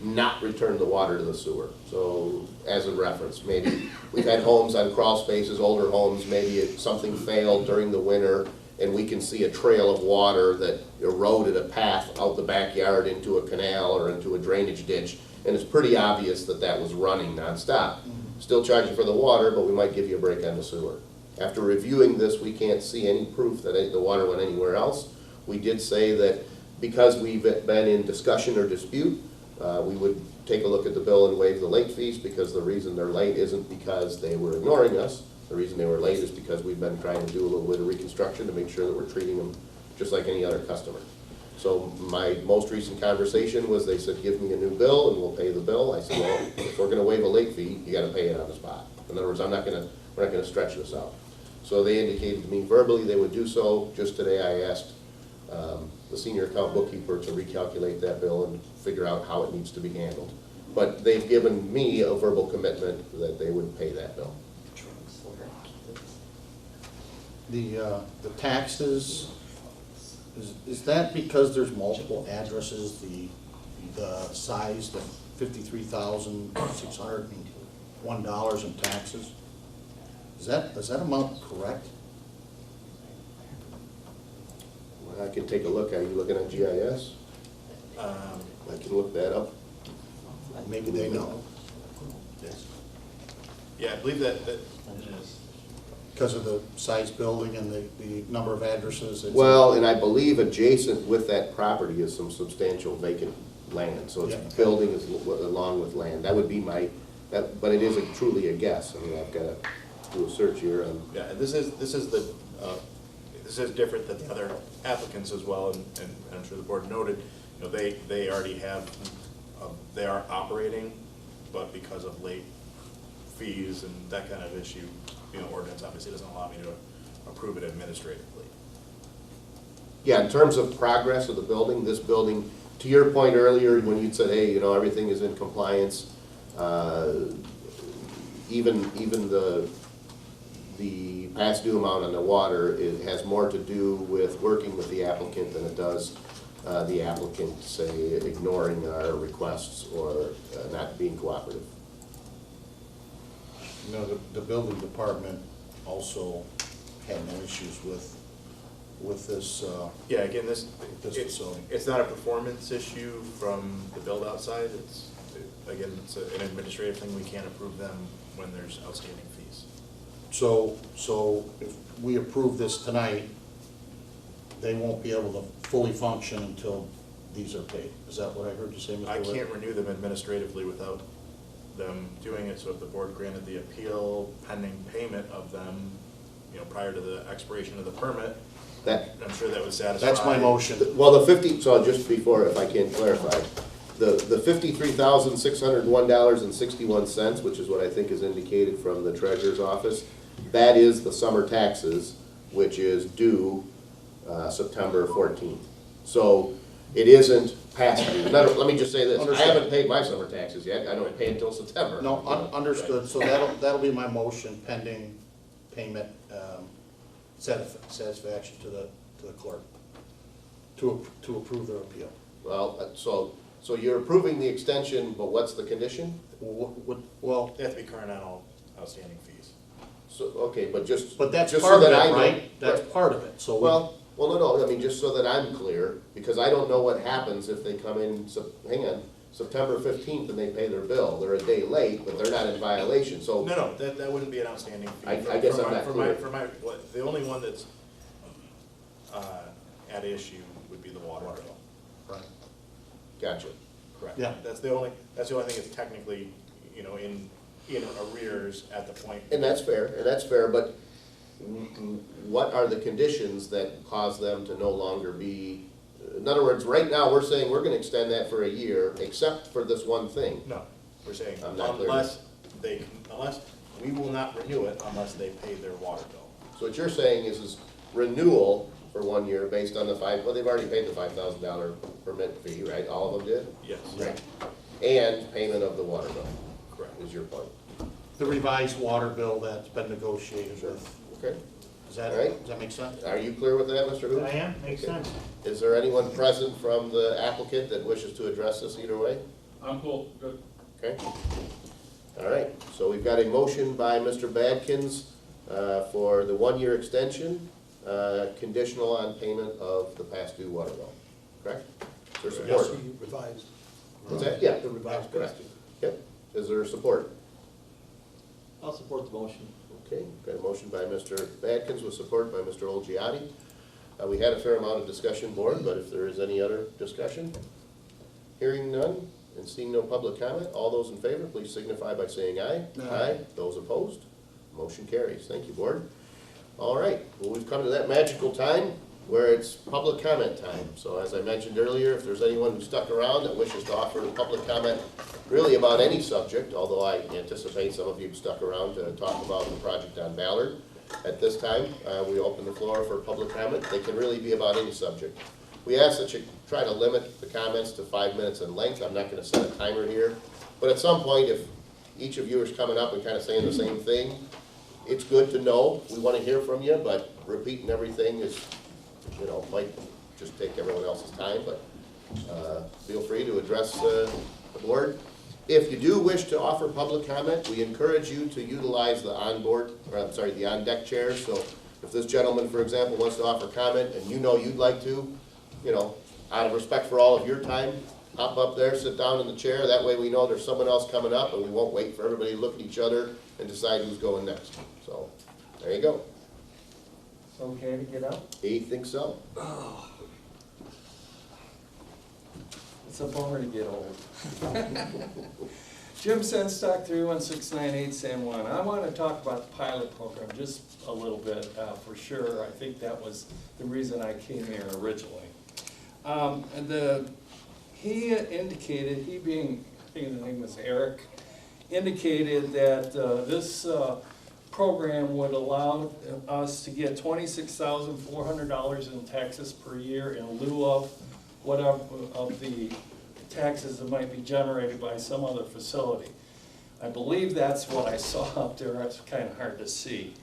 not returned the water to the sewer. So as a reference, maybe we've had homes on crawl spaces, older homes, maybe something failed during the winter and we can see a trail of water that eroded a path out the backyard into a canal or into a drainage ditch, and it's pretty obvious that that was running nonstop. Still charging for the water, but we might give you a break on the sewer. After reviewing this, we can't see any proof that the water went anywhere else. We did say that because we've been in discussion or dispute, we would take a look at the bill and waive the late fees, because the reason they're late isn't because they were ignoring us. The reason they were late is because we've been trying to do a little bit of reconstruction to make sure that we're treating them just like any other customer. So my most recent conversation was, they said, give me a new bill and we'll pay the bill. I said, well, if we're gonna waive a late fee, you gotta pay it on the spot. In other words, we're not gonna stretch this out. So they indicated to me verbally they would do so. Just today I asked the senior account bookkeeper to recalculate that bill and figure out how it needs to be handled. But they've given me a verbal commitment that they would pay that bill. The taxes, is that because there's multiple addresses, the size, the $53,601 in taxes? Is that amount correct? Well, I can take a look. Are you looking at GIS? I can look that up. Maybe they know. Yeah, I believe that Because of the size building and the number of addresses? Well, and I believe adjacent with that property is some substantial vacant land, so it's Yeah. building is along with land. That would be my, but it is truly a guess. I mean, I've got to do a search here on. yeah, this is different than the other applicants as well, and I'm sure the board noted, you know, they already have, they are operating, but because of late fees and that kind of issue, you know, ordinance obviously doesn't allow me to approve it administratively. Yeah, in terms of progress of the building, this building, to your point earlier, when you said, hey, you know, everything is in compliance, even the past due amount on the water, it has more to do with working with the applicant than it does the applicant, say, ignoring our requests or not being cooperative. You know, the building department also had no issues with this, Yeah, again, this facility. it's not a performance issue from the build-out side. It's, again, it's an administrative thing. We can't approve them when there's outstanding fees. So if we approve this tonight, they won't be able to fully function until these are paid. Is that what I heard you say, Mr. I Witt? can't renew them administratively without them doing it, so if the board granted the appeal pending payment of them, you know, prior to the expiration of the permit, That, I'm sure that would satisfy. That's my motion. well, the 50, so just before, if I can clarify, the $53,601.61, which is what I think is indicated from the treasurer's office, that is the summer taxes, which is due September 14th. So it isn't past due. Let me just say this, I Understand. haven't paid my summer taxes yet, I don't pay until September. No, understood, so that'll be my motion pending payment, satisfaction to the clerk, to approve their appeal. Well, so you're approving the extension, but what's the condition? Well, They have to be current on all outstanding fees. So, okay, but just. but that's just part so of that I it, know- right? That's part of it, so. Well, no, I mean, just so that I'm clear, because I don't know what happens if they come in, September 15th and they pay their bill. They're a day late, but they're not in violation, so. No, that wouldn't be an outstanding fee. I guess I'm not clear. The only one that's at issue would be the water bill. Right. Gotcha. Correct. Yeah. That's the only thing that's technically, you know, in arrears at the point. And that's fair, but what are the conditions that cause them to no longer be, in other words, right now, we're saying we're gonna extend that for a year, except for this one thing. No, we're saying I'm not clear. unless we will not renew it unless they pay their water bill. So what you're saying is renewal for 1 year based on they've already paid the $5,000 permit fee, right? All of them did? Yes. Right. And payment of the water bill, Correct. is your point. The revised water bill that's been negotiated with. Okay. Does that, All right. does that make sense? Are you clear with that, Mr. Hoops? I am, makes Okay. sense. Is there anyone present from the applicant that wishes to address this either way? I'm cool, good. Okay. All right, so we've got a motion by Mr. Badkins for the 1 year extension, conditional on payment of the past due water bill, correct? Is there Yes. support? Revised. What's that? Yeah. The revised Correct. past Yep. Is there support? I'll support the motion. Okay, got a motion by Mr. Badkins with support by Mr. Olgiati. We had a fair amount of discussion, board, but if there is any other discussion? Hearing none and seeing no public comment, all those in favor, please signify by saying aye. Aye. Those opposed? Motion carries. Thank you, board. All right, well, we've come to that magical time where it's public comment time. So as I mentioned earlier, if there's anyone who stuck around that wishes to offer public comment really about any subject, although I anticipate some of you stuck around to talk about the project on Ballard. At this time, we open the floor for public comment. They can really be about any subject. We ask that you try to limit the comments to 5 minutes in length. I'm not gonna set a timer here. But at some point, if each of you is coming up and kind of saying the same thing, it's good to know. We wanna hear from you, but repeating everything is, you know, might just take everyone else's time, but feel free to address the board. If you do wish to offer public comment, we encourage you to utilize the the on-deck chairs. So if this gentleman, for example, wants to offer comment and you know you'd like to, you know, out of respect for all of your time, hop up there, sit down in the chair. That way we know there's someone else coming up and we won't wait for everybody to look at each other and decide who's going next. So, there you go. Okay to get up? He thinks so. It's a bummer to get old. Jim Senstock, 31698 San Juan. I want to talk about the pilot program just a little bit, for sure. I think that was the reason I came here originally. He indicated, he being, I think his name was Eric, indicated that this program would allow us to get $26,400 in taxes per year in lieu of whatever of the taxes that might be generated by some other facility. I believe that's what I saw up there. It's kind of hard to see.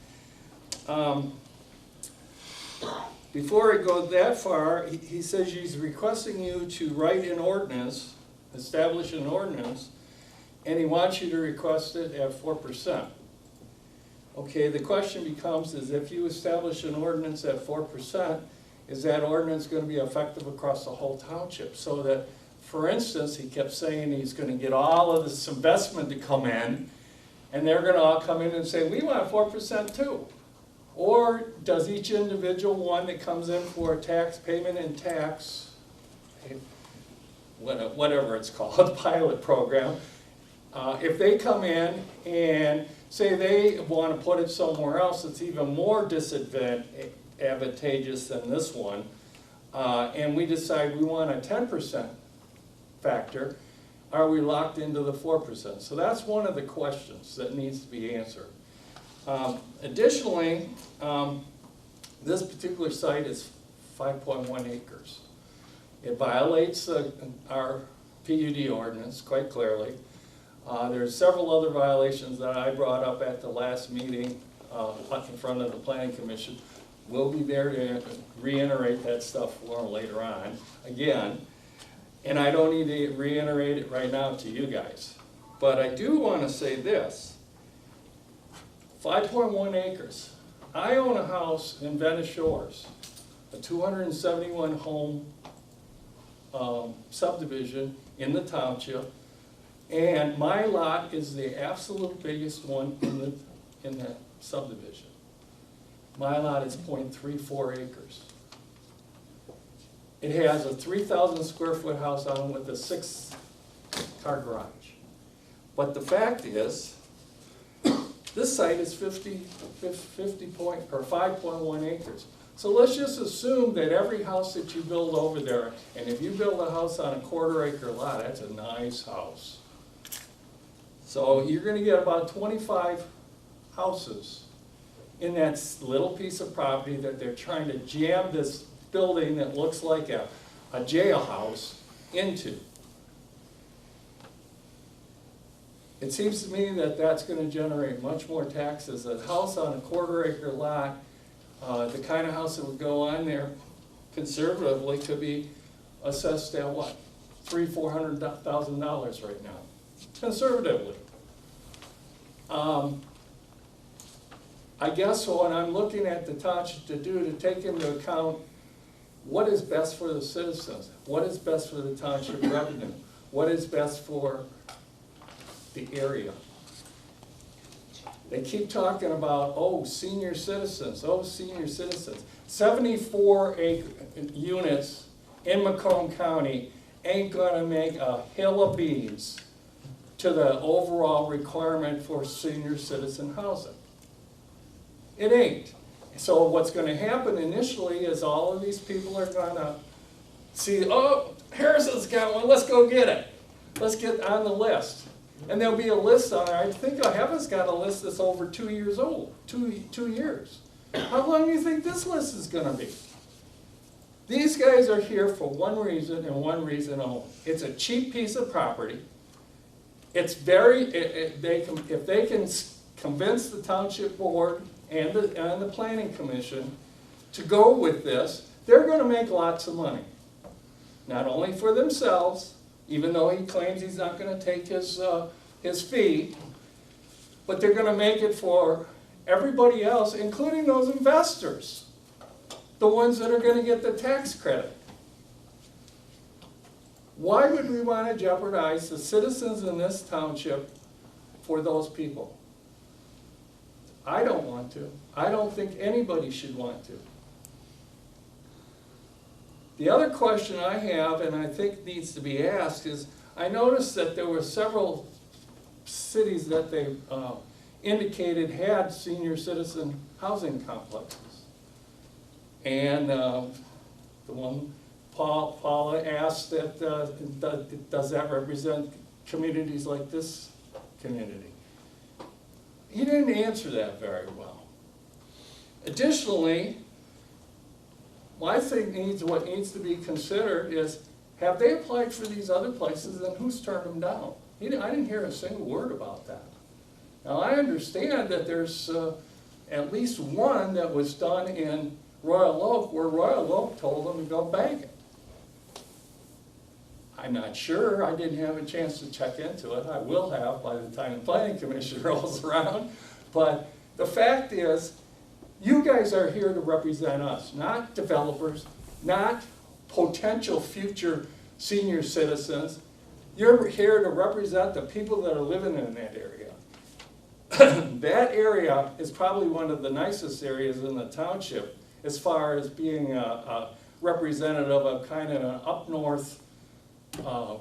Before I go that far, he says he's requesting you to write an ordinance, establish an ordinance, and he wants you to request it at 4%. Okay, the question becomes is if you establish an ordinance at 4%, is that ordinance going to be effective across the whole township? So that, for instance, he kept saying he's going to get all of this investment to come in, and they're going to all come in and say, we want 4% too. Or does each individual one that comes in for a tax payment and tax, whatever it's called, pilot program, if they come in and say they want to put it somewhere else that's even more disadvantageous than this one, and we decide we want a 10% factor, are we locked into the 4%? So that's one of the questions that needs to be answered. Additionally, this particular site is 5.1 acres. It violates our PUD ordinance quite clearly. There's several other violations that I brought up at the last meeting in front of the Planning Commission. We'll be there to reiterate that stuff for them later on, again. And I don't need to reiterate it right now to you guys. But I do want to say this. 5.1 acres. I own a house in Venice Shores, a 271 home subdivision in the township, and my lot is the absolute biggest one in the subdivision. My lot is 0.34 acres. It has a 3,000 square foot house on it with a 6-car garage. But the fact is, this site is 5.1 acres. So let's just assume that every house that you build over there, and if you build a house on a 1/4 acre lot, that's a nice house. So you're gonna get about 25 houses in that little piece of property that they're trying to jam this building that looks like a jailhouse into. It seems to me that that's going to generate much more taxes. A house on a 1/4 acre lot, the kind of house that would go on there conservatively could be assessed at what? $300,000-$400,000 right now, conservatively. I guess what I'm looking at the township to do to take into account what is best for the citizens, what is best for the township revenue, what is best for the area. They keep talking about, oh, senior citizens, oh, senior citizens. 74 units in Macomb County ain't gonna make a hill of beans to the overall requirement for senior citizen housing. It ain't. So what's gonna happen initially is all of these people are gonna see, oh, Harrison's got one, let's go get it. Let's get on the list. And there'll be a list on there. I think Heaven's got a list that's over 2 years old, 2 years. How long do you think this list is gonna be? These guys are here for one reason and one reason only. It's a cheap piece of property. It's if they can convince the township board and the planning commission to go with this, they're gonna make lots of money. Not only for themselves, even though he claims he's not gonna take his fee, but they're gonna make it for everybody else, including those investors, the ones that are gonna get the tax credit. Why would we wanna jeopardize the citizens in this township for those people? I don't want to. I don't think anybody should want to. The other question I have, and I think needs to be asked, is I noticed that there were several cities that they indicated had senior citizen housing complexes. And the one Paula asked that, does that represent communities like this community? He didn't answer that very well. Additionally, what needs to be considered is, have they applied for these other places and who's turned them down? I didn't hear a single word about that. Now, I understand that there's at least one that was done in Royal Oak, where Royal Oak told them to go bank it. I'm not sure, I didn't have a chance to check into it. I will have by the time the planning commission rolls around. But the fact is, you guys are here to represent us, not developers, not potential future senior citizens. You're here to represent the people that are living in that area. That area is probably one of the nicest areas in the township as far as being a representative of kind of an up north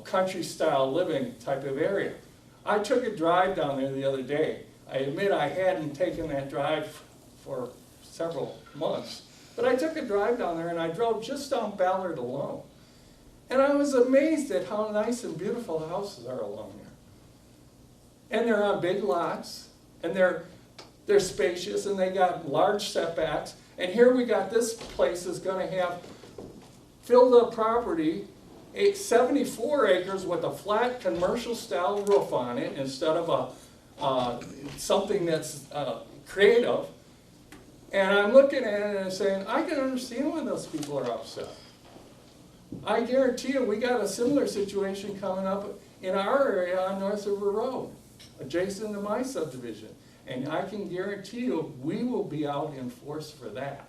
country style living type of area. I took a drive down there the other day. I admit I hadn't taken that drive for several months, but I took a drive down there and I drove just down Ballard alone. And I was amazed at how nice and beautiful the houses are along there. And they're on big lots, and they're spacious, and they got large setbacks. And here we got this place is gonna have filled up property, 74 acres with a flat commercial style roof on it instead of something that's creative. And I'm looking at it and saying, I can understand when those people are upset. I guarantee you we got a similar situation coming up in our area on North River Road, adjacent to my subdivision. And I can guarantee you we will be out in force for that.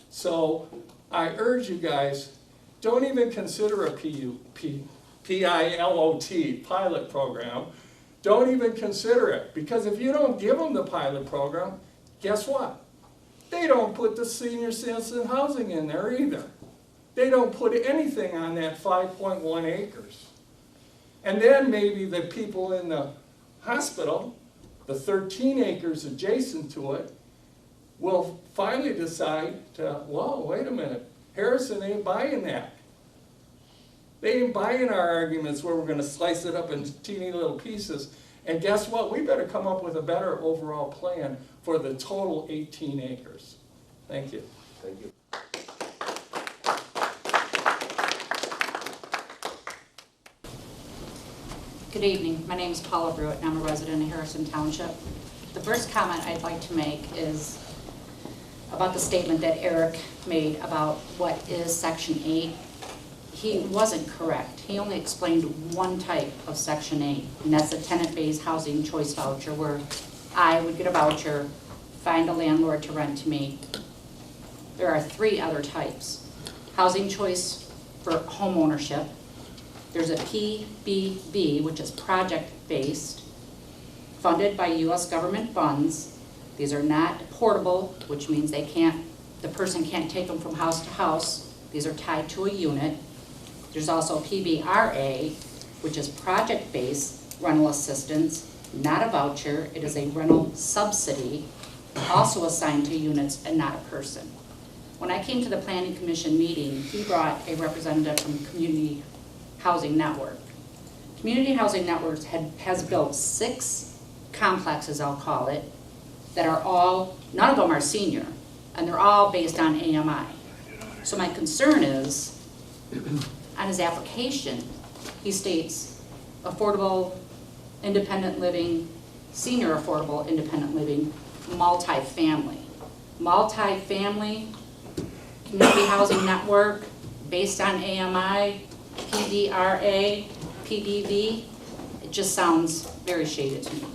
So I urge you guys, don't even consider a PILOT, pilot program. Don't even consider it, because if you don't give them the pilot program, guess what? They don't put the senior citizen housing in there either. They don't put anything on that 5.1 acres. And then maybe the people in the hospital, the 13 acres adjacent to it, will finally decide to, whoa, wait a minute, Harrison ain't buying that. They ain't buying our arguments where we're going to slice it up into teeny little pieces. And guess what? We better come up with a better overall plan for the total 18 acres. Thank you. Thank you. Good evening. My name is Paula Brewitt, and I'm a resident of Harrison Township. The first comment I'd like to make is about the statement that Eric made about what is Section 8. He wasn't correct. He only explained one type of Section 8, and that's the tenant-based housing choice voucher, where I would get a voucher, find a landlord to rent to me. There are 3 other types. Housing choice for home ownership. There's a PBB, which is project-based, funded by U.S. government funds. These are not portable, which means the person can't take them from house to house. These are tied to a unit. There's also PBRA, which is project-based rental assistance, not a voucher. It is a rental subsidy, also assigned to units and not a person. When I came to the Planning Commission meeting, he brought a representative from Community Housing Network. Community Housing Network has built 6 complexes, I'll call it, that are all, none of them are senior, and they're all based on AMI. So my concern is, on his application, he states affordable, independent living, senior affordable, independent living, multifamily. Multifamily, Community Housing Network, based on AMI, PDRA, PDV, it just sounds very shaded to me.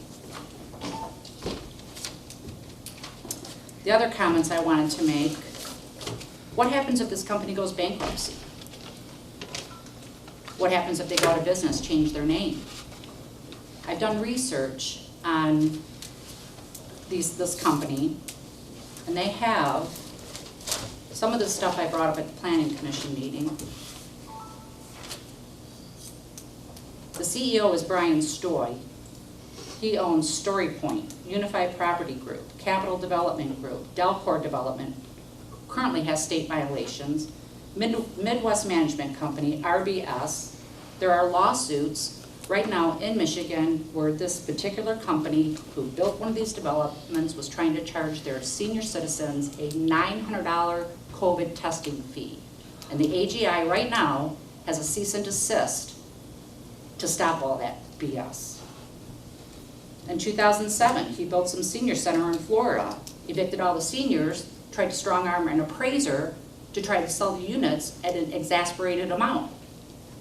The other comments I wanted to make, what happens if this company goes bankruptcy? What happens if they go out of business, change their name? I've done research on this company, and they have some of the stuff I brought up at the Planning Commission meeting. The CEO is Brian Stoy. He owns Story Point, Unified Property Group, Capital Development Group, Delcor Development, currently has state violations, Midwest Management Company, RBS. There are lawsuits right now in Michigan, where this particular company who built one of these developments was trying to charge their senior citizens a $900 COVID testing fee. And the AGI right now has a cease and desist to stop all that BS. In 2007, he built some senior center in Florida, evicted all the seniors, tried to strong arm an appraiser to try to sell the units at an exasperated amount.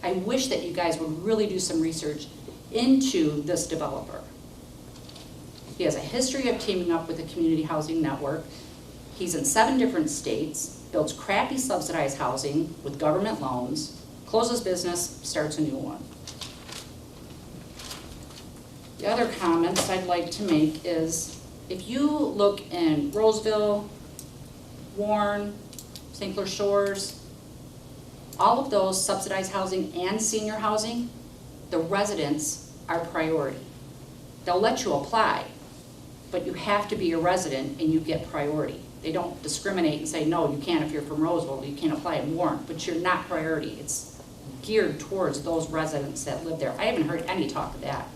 I wish that you guys would really do some research into this developer. He has a history of teaming up with the community housing network. He's in 7 different states, builds crappy subsidized housing with government loans, closes business, starts a new one. The other comments I'd like to make is, if you look in Roseville, Warren, St. Clair Shores, all of those subsidized housing and senior housing, the residents are priority. They'll let you apply, but you have to be a resident and you get priority. They don't discriminate and say, no, you can't if you're from Roseville, you can't apply in Warren, but you're not priority. It's geared towards those residents that live there. I haven't heard any talk of that.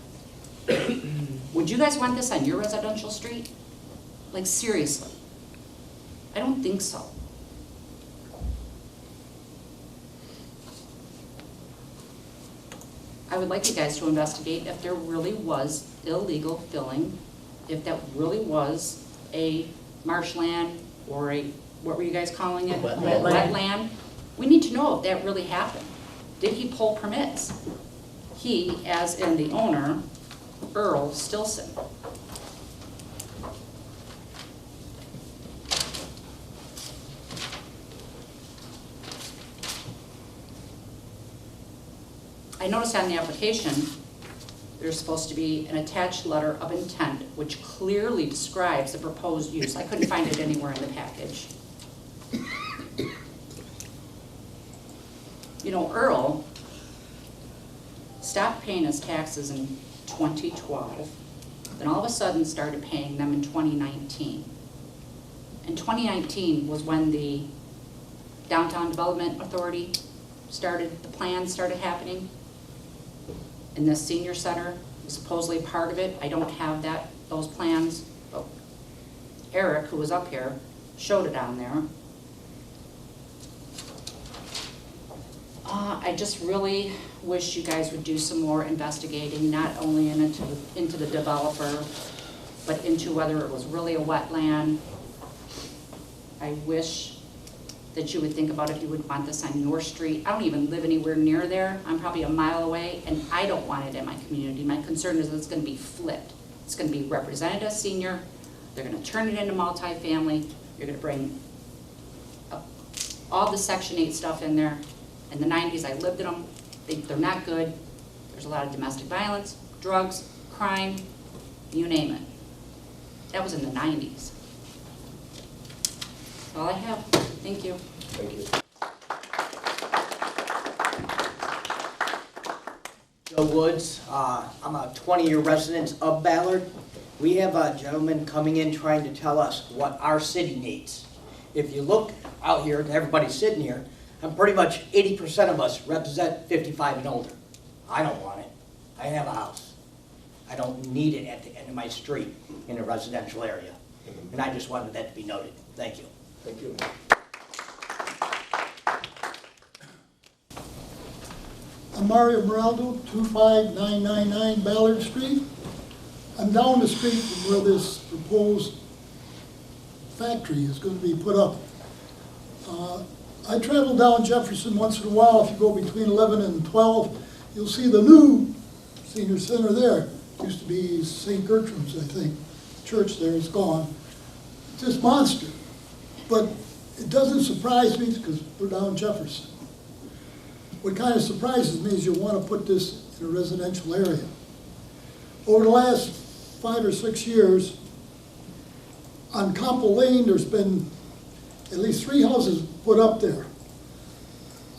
Would you guys want this on your residential street? Like, seriously? I don't think so. I would like you guys to investigate if there really was illegal filling, if that really was a marshland or a, what were you guys calling it? Wetland. We need to know if that really happened. Did he pull permits? He, as in the owner, Earl Stilson. I noticed on the application, there's supposed to be an attached letter of intent which clearly describes the proposed use. I couldn't find it anywhere in the package. You know, Earl stopped paying his taxes in 2012, then all of a sudden started paying them in 2019. And 2019 was when the Downtown Development Authority started, the plans started happening. And this senior center was supposedly part of it. I don't have those plans, but Eric, who was up here, showed it on there. I just really wish you guys would do some more investigating, not only into the developer, but into whether it was really a wetland. I wish that you would think about if you would want this on your street. I don't even live anywhere near there. I'm probably a mile away, and I don't want it in my community. My concern is that it's gonna be flipped. It's gonna be represented as senior. They're gonna turn it into multifamily. You're gonna bring all the Section 8 stuff in there. In the 90s, I lived in them. They're not good. There's a lot of domestic violence, drugs, crime, you name it. That was in the 90s. That's all I have. Thank you. Thank you. Joe Woods, I'm a 20-year resident of Ballard. We have a gentleman coming in trying to tell us what our city needs. If you look out here, everybody sitting here, and pretty much 80% of us represent 55 and older. I don't want it. I have a house. I don't need it at the end of my street in a residential area. And I just wanted that to be noted. Thank you. Thank you. I'm Mario Moraldo, 25999 Ballard Street. I'm down the street from where this proposed factory is going to be put up. I travel down Jefferson once in a while. If you go between 11 and 12, you'll see the new senior center there. It used to be St. Gertrude's, I think. The church there is gone. It's just monster. But it doesn't surprise me because we're down Jefferson. What kind of surprises me is you want to put this in a residential area. Over the last 5 or 6 years, on Compo Lane, there's been at least 3 houses put up there.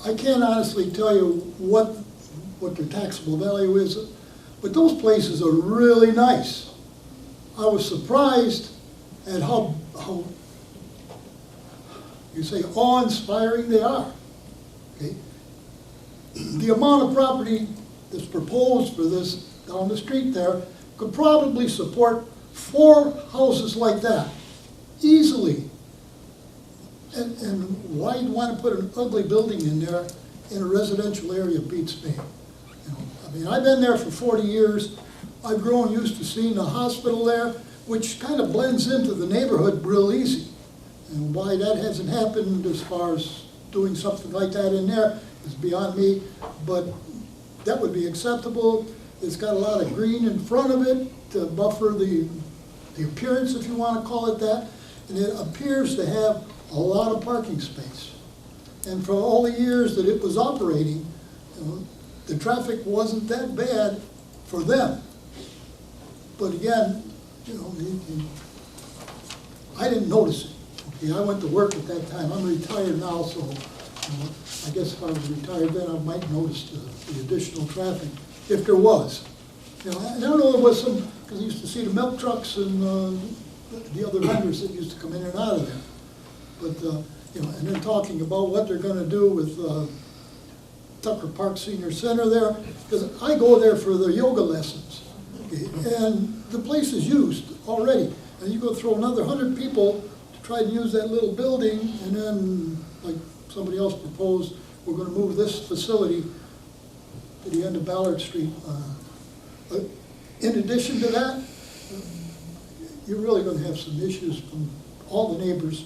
I can't honestly tell you what their taxable value is, but those places are really nice. I was surprised at how you say awe-inspiring they are. Okay? The amount of property that's proposed for this down the street there could probably support 4 houses like that, easily. And why you want to put an ugly building in there in a residential area beats me. You know, I mean, I've been there for 40 years. I've grown used to seeing the hospital there, which kind of blends into the neighborhood real easy. And why that hasn't happened as far as doing something like that in there is beyond me, but that would be acceptable. It's got a lot of green in front of it to buffer the appearance, if you want to call it that, and it appears to have a lot of parking space. And for all the years that it was operating, you know, the traffic wasn't that bad for them. But again, you know, I didn't notice it. Okay, I went to work at that time. I'm retired now, so you know, I guess if I was retired then I might notice the additional traffic, if there was. You know, I don't know, there was some, because I used to see the milk trucks and the other vendors that used to come in and out of there. But, you know, and they're talking about what they're gonna do with Tucker Park Senior Center there, because I go there for the yoga lessons. Okay, and the place is used already. And you go throw another 100 people to try to use that little building, and then, like somebody else proposed, we're gonna move this facility to the end of Ballard Street. In addition to that, you're really gonna have some issues from all the neighbors.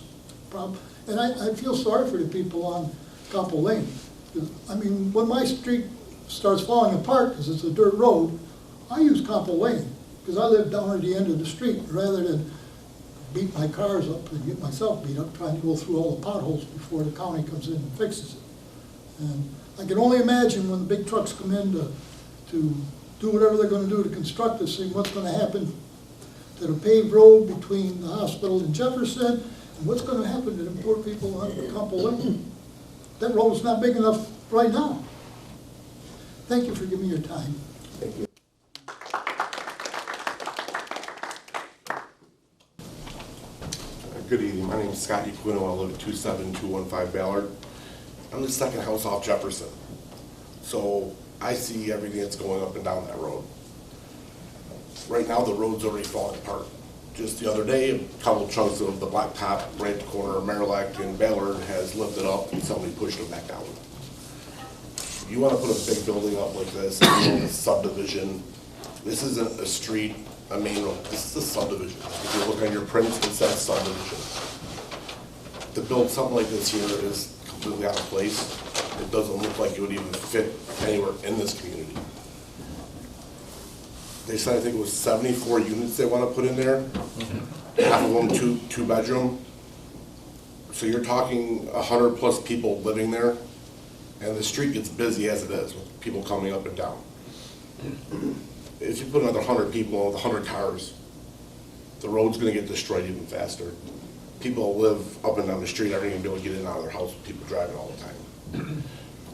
And I feel sorry for the people on Campo Lane. I mean, when my street starts falling apart because it's a dirt road, I use Campo Lane because I live down at the end of the street rather than beat my cars up and get myself beat up trying to go through all the potholes before the county comes in and fixes it. And I can only imagine when the big trucks come in to do whatever they're going to do to construct this thing, what's going to happen to the paved road between the hospital and Jefferson, and what's going to happen to the poor people on Campo Lane. That road's not big enough right now. Thank you for giving me your time. Thank you. Good evening, my name is Scott Equino, I live at 27215 Ballard. I'm the second house off Jefferson, so I see everything that's going up and down that road. Right now, the road's already falling apart. Just the other day, a couple chunks of the blacktop right at the corner of Marillac and Ballard has lifted up and somebody pushed them back down. You want to put a big building up like this, in a subdivision, this isn't a street, a main road, this is a subdivision. If you look on your prints, it says subdivision. To build something like this here is completely out of place. It doesn't look like it would even fit anywhere in this community. They said, I think it was 74 units they want to put in there. Half of them two bedroom. So you're talking 100 plus people living there, and the street gets busy as it is with people coming up and down. If you put another 100 people with 100 cars, the road's going to get destroyed even faster. People who live up and down the street aren't even going to be able to get in and out of their house with people driving all the time.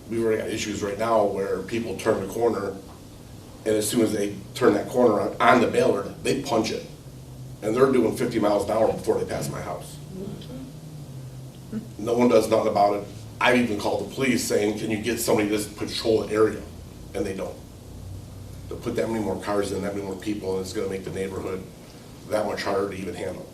We've already got issues right now where people turn the corner, and as soon as they turn that corner on the Ballard, they punch it. And they're doing 50 miles an hour before they pass my house. No one does nothing about it. I've even called the police saying, can you get somebody to just patrol the area? And they don't. They'll put that many more cars in, that many more people, and it's gonna make the neighborhood that much harder to even handle.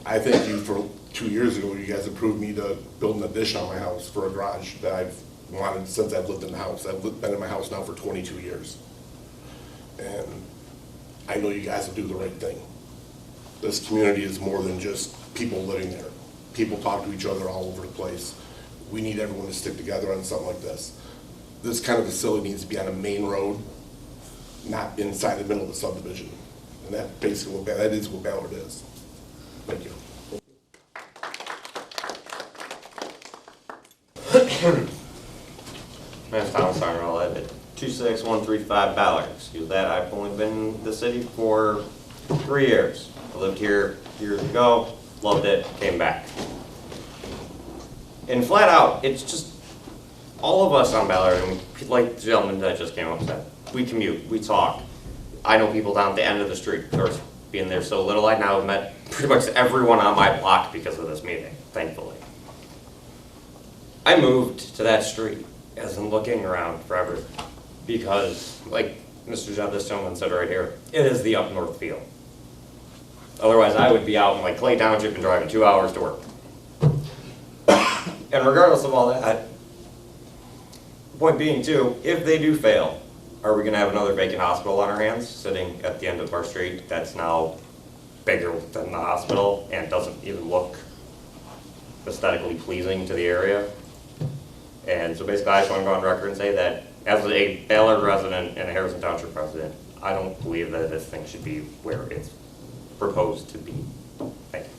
I thank you for 2 years ago, you guys approved me to build an addition on my house for a garage that I've wanted since I've lived in the house. I've been in my house now for 22 years. And I know you guys will do the right thing. This community is more than just people living there. People talk to each other all over the place. We need everyone to stick together on something like this. This kind of facility needs to be on a main road, not inside the middle of the subdivision. And that's basically that is what Ballard is. Thank you. My name's Thomas Arnold. I live at 26135 Ballard. Excuse that. I've only been in the city for 3 years. I lived here years ago, loved it, came back. And flat out, it's just all of us on Ballard, and like the gentleman that just came up and said, we commute, we talk. I know people down at the end of the street. Of course, being there so little, I now have met pretty much everyone on my block because of this meeting, thankfully. I moved to that street as I'm looking around for everything. because, like this gentleman said right here, it is the up north field. Otherwise, I would be out in like Clay Township and driving 2 hours to work. And regardless of all that, point being too, if they do fail, are we gonna have another vacant hospital on our hands, sitting at the end of our street that's now bigger than the hospital and doesn't even look aesthetically pleasing to the area? And so basically, I just want to go on record and say that as a Ballard resident and a Harrison Township resident, I don't believe that this thing should be where it's proposed to be. Thank you.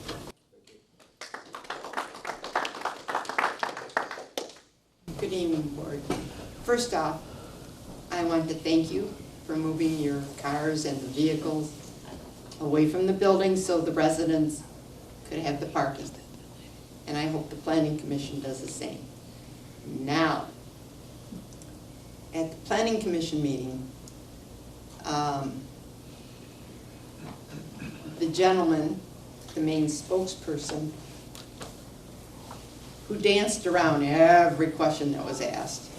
Good evening, Board. First off, I want to thank you for moving your cars and the vehicles away from the building so the residents could have the parking. And I hope the Planning Commission does the same. Now, at the Planning Commission meeting, the gentleman, the main spokesperson, who danced around every question that was asked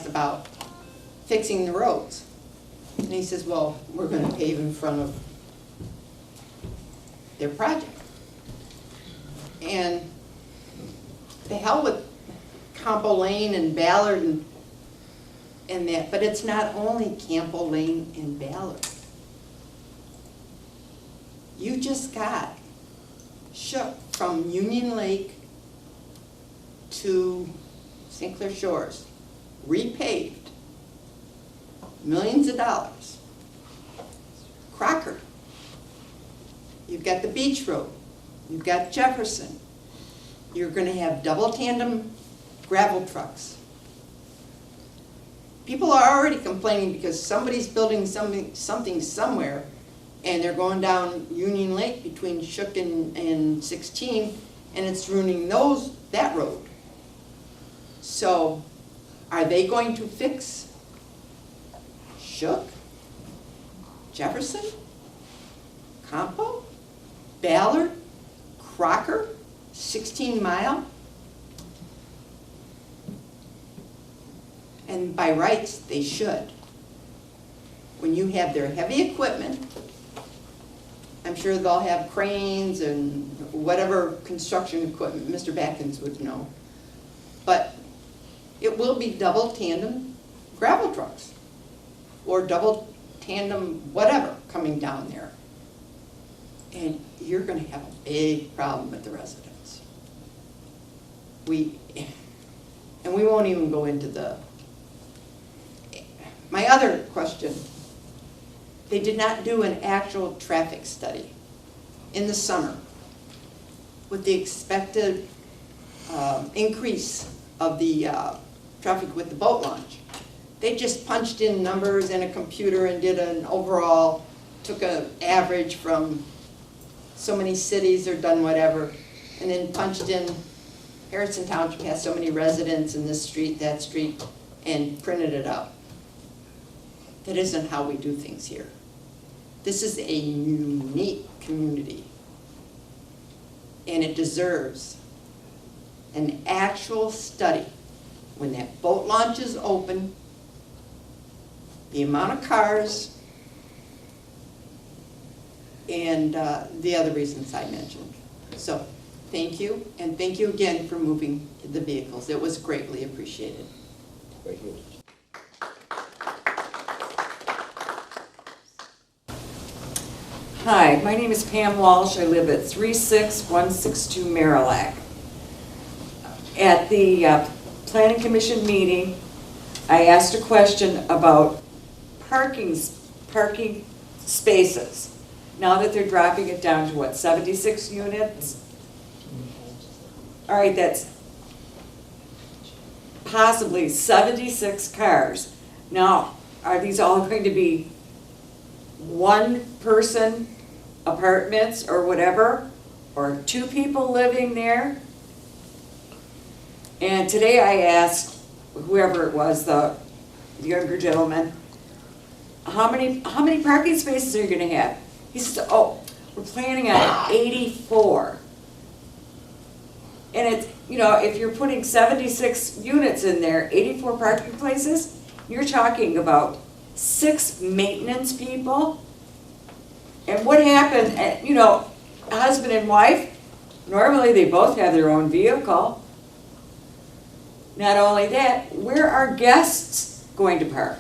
about fixing the roads. And he says, well, we're gonna pave in front of their project. And the hell with Campo Lane and Ballard and that, but it's not only Campo Lane and Ballard. You just got shook from Union Lake to St. Clair Shores, repaved, millions of dollars. Crocker, you've got the Beach Road, you've got Jefferson. You're gonna have double tandem gravel trucks. People are already complaining because somebody's building something somewhere, and they're going down Union Lake between Shook and 16, and it's ruining that road. So, are they going to fix Shook, Jefferson, Campo, Ballard, Crocker, 16 Mile? And by rights, they should. When you have their heavy equipment, I'm sure they'll have cranes and whatever construction equipment, Mr. Backins would know. But it will be double tandem gravel trucks or double tandem whatever coming down there. And you're gonna have a big problem with the residents. And we won't even go into my other question. They did not do an actual traffic study in the summer with the expected increase of the traffic with the boat launch. They just punched in numbers in a computer and did an overall, took an average from so many cities or done whatever, and then punched in Harrison Township has so many residents in this street, that street, and printed it out. That isn't how we do things here. This is a unique community, and it deserves an actual study. When that boat launch is open, the amount of cars, and the other reasons I mentioned. So, thank you, and thank you again for moving the vehicles. It was greatly appreciated. Thank you. Hi, my name is Pam Walsh. I live at 36162 Marillac. At the Planning Commission meeting, I asked a question about parking spaces. Now that they're dropping it down to what, 76 units? All right, that's possibly 76 cars. Now, are these all going to be one-person apartments or whatever, or two people living there? And today I asked whoever it was, the younger gentleman, how many parking spaces are you going to have? He said, oh, we're planning on 84. And you know, if you're putting 76 units in there, 84 parking places, you're talking about 6 maintenance people. And what happened, you know, husband and wife, normally they both have their own vehicle. Not only that, where are guests going to park?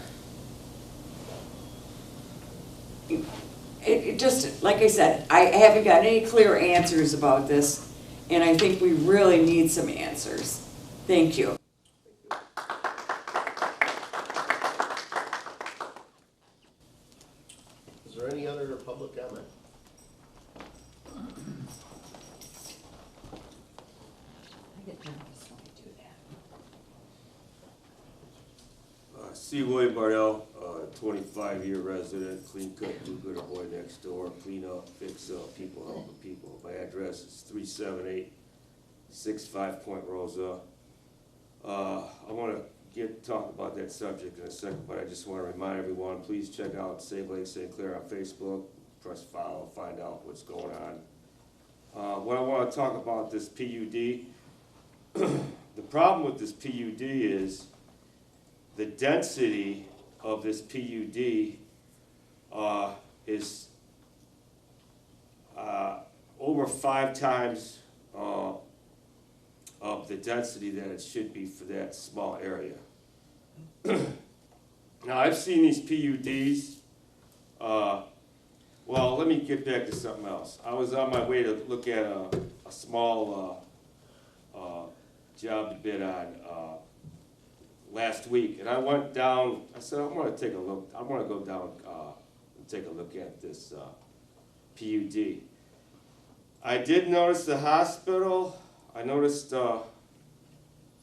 It just, like I said, I haven't gotten any clear answers about this, and I think we really need some answers. Thank you. Is there any other public comment? C. William Bardell, 25-year resident, clean cut, do gooder boy next door, clean up, fix up, people helping people. My address is 37865 Point Rosa. I want to talk about that subject in a second, but I just want to remind everyone, please check out Save Lake St. Clair on Facebook, press follow, find out what's going on. What I want to talk about this PUD, the problem with this PUD is the density of this PUD is over 5 times of the density that it should be for that small area. Now, I've seen these PUDs. Well, let me get back to something else. I was on my way to look at a small job to bid on last week, and I went down. I said, I want to take a look. I want to go down and take a look at this PUD. I did notice the hospital. I noticed the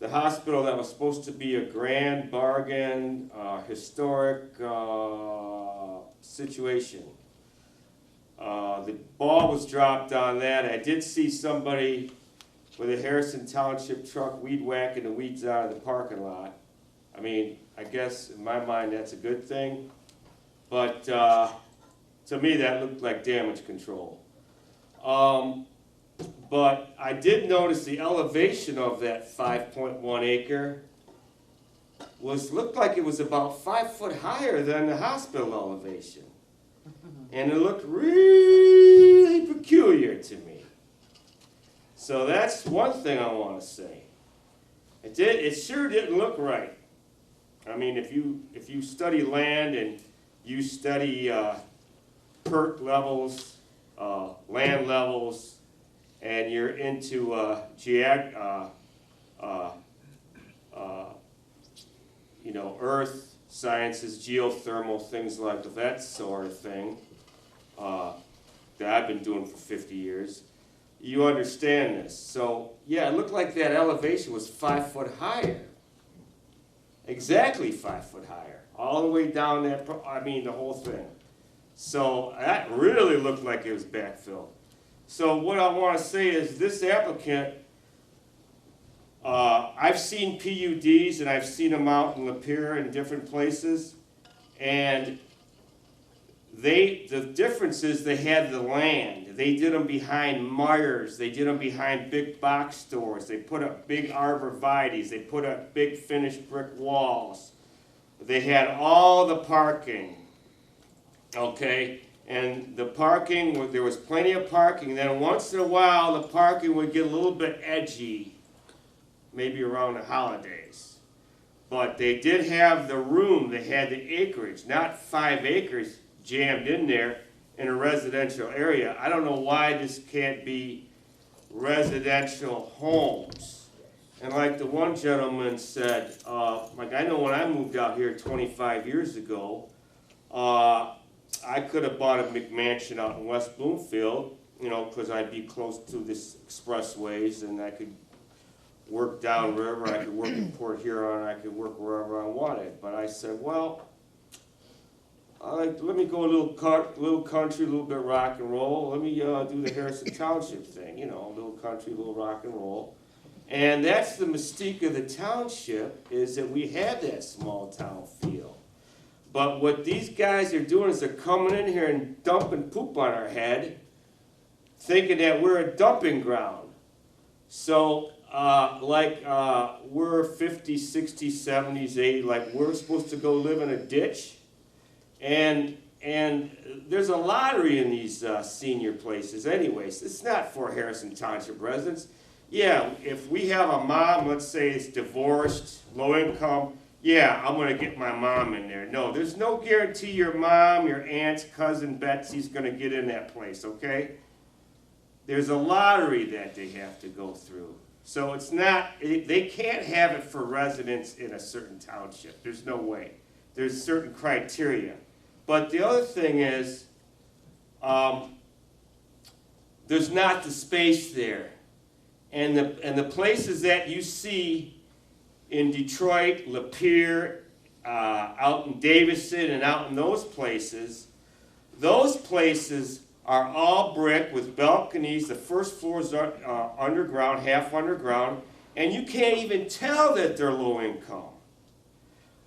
hospital that was supposed to be a grand bargain, historic situation. The ball was dropped on that. I did see somebody with a Harrison Township truck weed whacking the weeds out of the parking lot. I mean, I guess in my mind that's a good thing, but to me that looked like damage control. But I did notice the elevation of that 5.1 acre looked like it was about 5 foot higher than the hospital elevation. And it looked really peculiar to me. So that's one thing I want to say. It sure didn't look right. I mean, if you study land and you study PERT levels, land levels, and you're into earth sciences, geothermal, things like that sort of thing, that I've been doing for 50 years, you understand this. So, yeah, it looked like that elevation was 5 foot higher. Exactly 5 foot higher. All the way down that, the whole thing. So that really looked like it was backfilled. So what I want to say is this applicant, I've seen PUDs and I've seen them out in Lapeer and different places, and the difference is they had the land. They did them behind Myers. They did them behind big box stores. They put up big arborvitaes. They put up big finished brick walls. They had all the parking, okay? And the parking, there was plenty of parking. Then once in a while, the parking would get a little bit edgy, maybe around the holidays. But they did have the room. They had the acreage, not 5 acres jammed in there in a residential area. I don't know why this can't be residential homes. And like the one gentleman said, like I know when I moved out here 25 years ago, I could have bought a McMansion out in West Bloomfield, you know, because I'd be close to this expressways and I could work downriver, I could work in Port Huron, I could work wherever I wanted. But I said, well, let me go a little country, a little bit rock and roll. Let me do the Harrison Township thing, you know, a little country, a little rock and roll. And that's the mystique of the township, is that we have that small town feel. But what these guys are doing is they're coming in here and dumping poop on our head, thinking that we're a dumping ground. So we're 50s, 60s, 70s, 80s, like we're supposed to go live in a ditch. And there's a lottery in these senior places anyways. It's not for Harrison Township residents. Yeah, if we have a mom, let's say is divorced, low income, yeah, I'm gonna get my mom in there. No, there's no guarantee your mom, your aunt's cousin Betsy's gonna get in that place, okay? There's a lottery that they have to go through. So it's not, they can't have it for residents in a certain township. There's no way. There's certain criteria. But the other thing is, there's not the space there. And the places that you see in Detroit, Lapeer, out in Davison and out in those places are all brick with balconies. The first floors are underground, half underground, and you can't even tell that they're low income.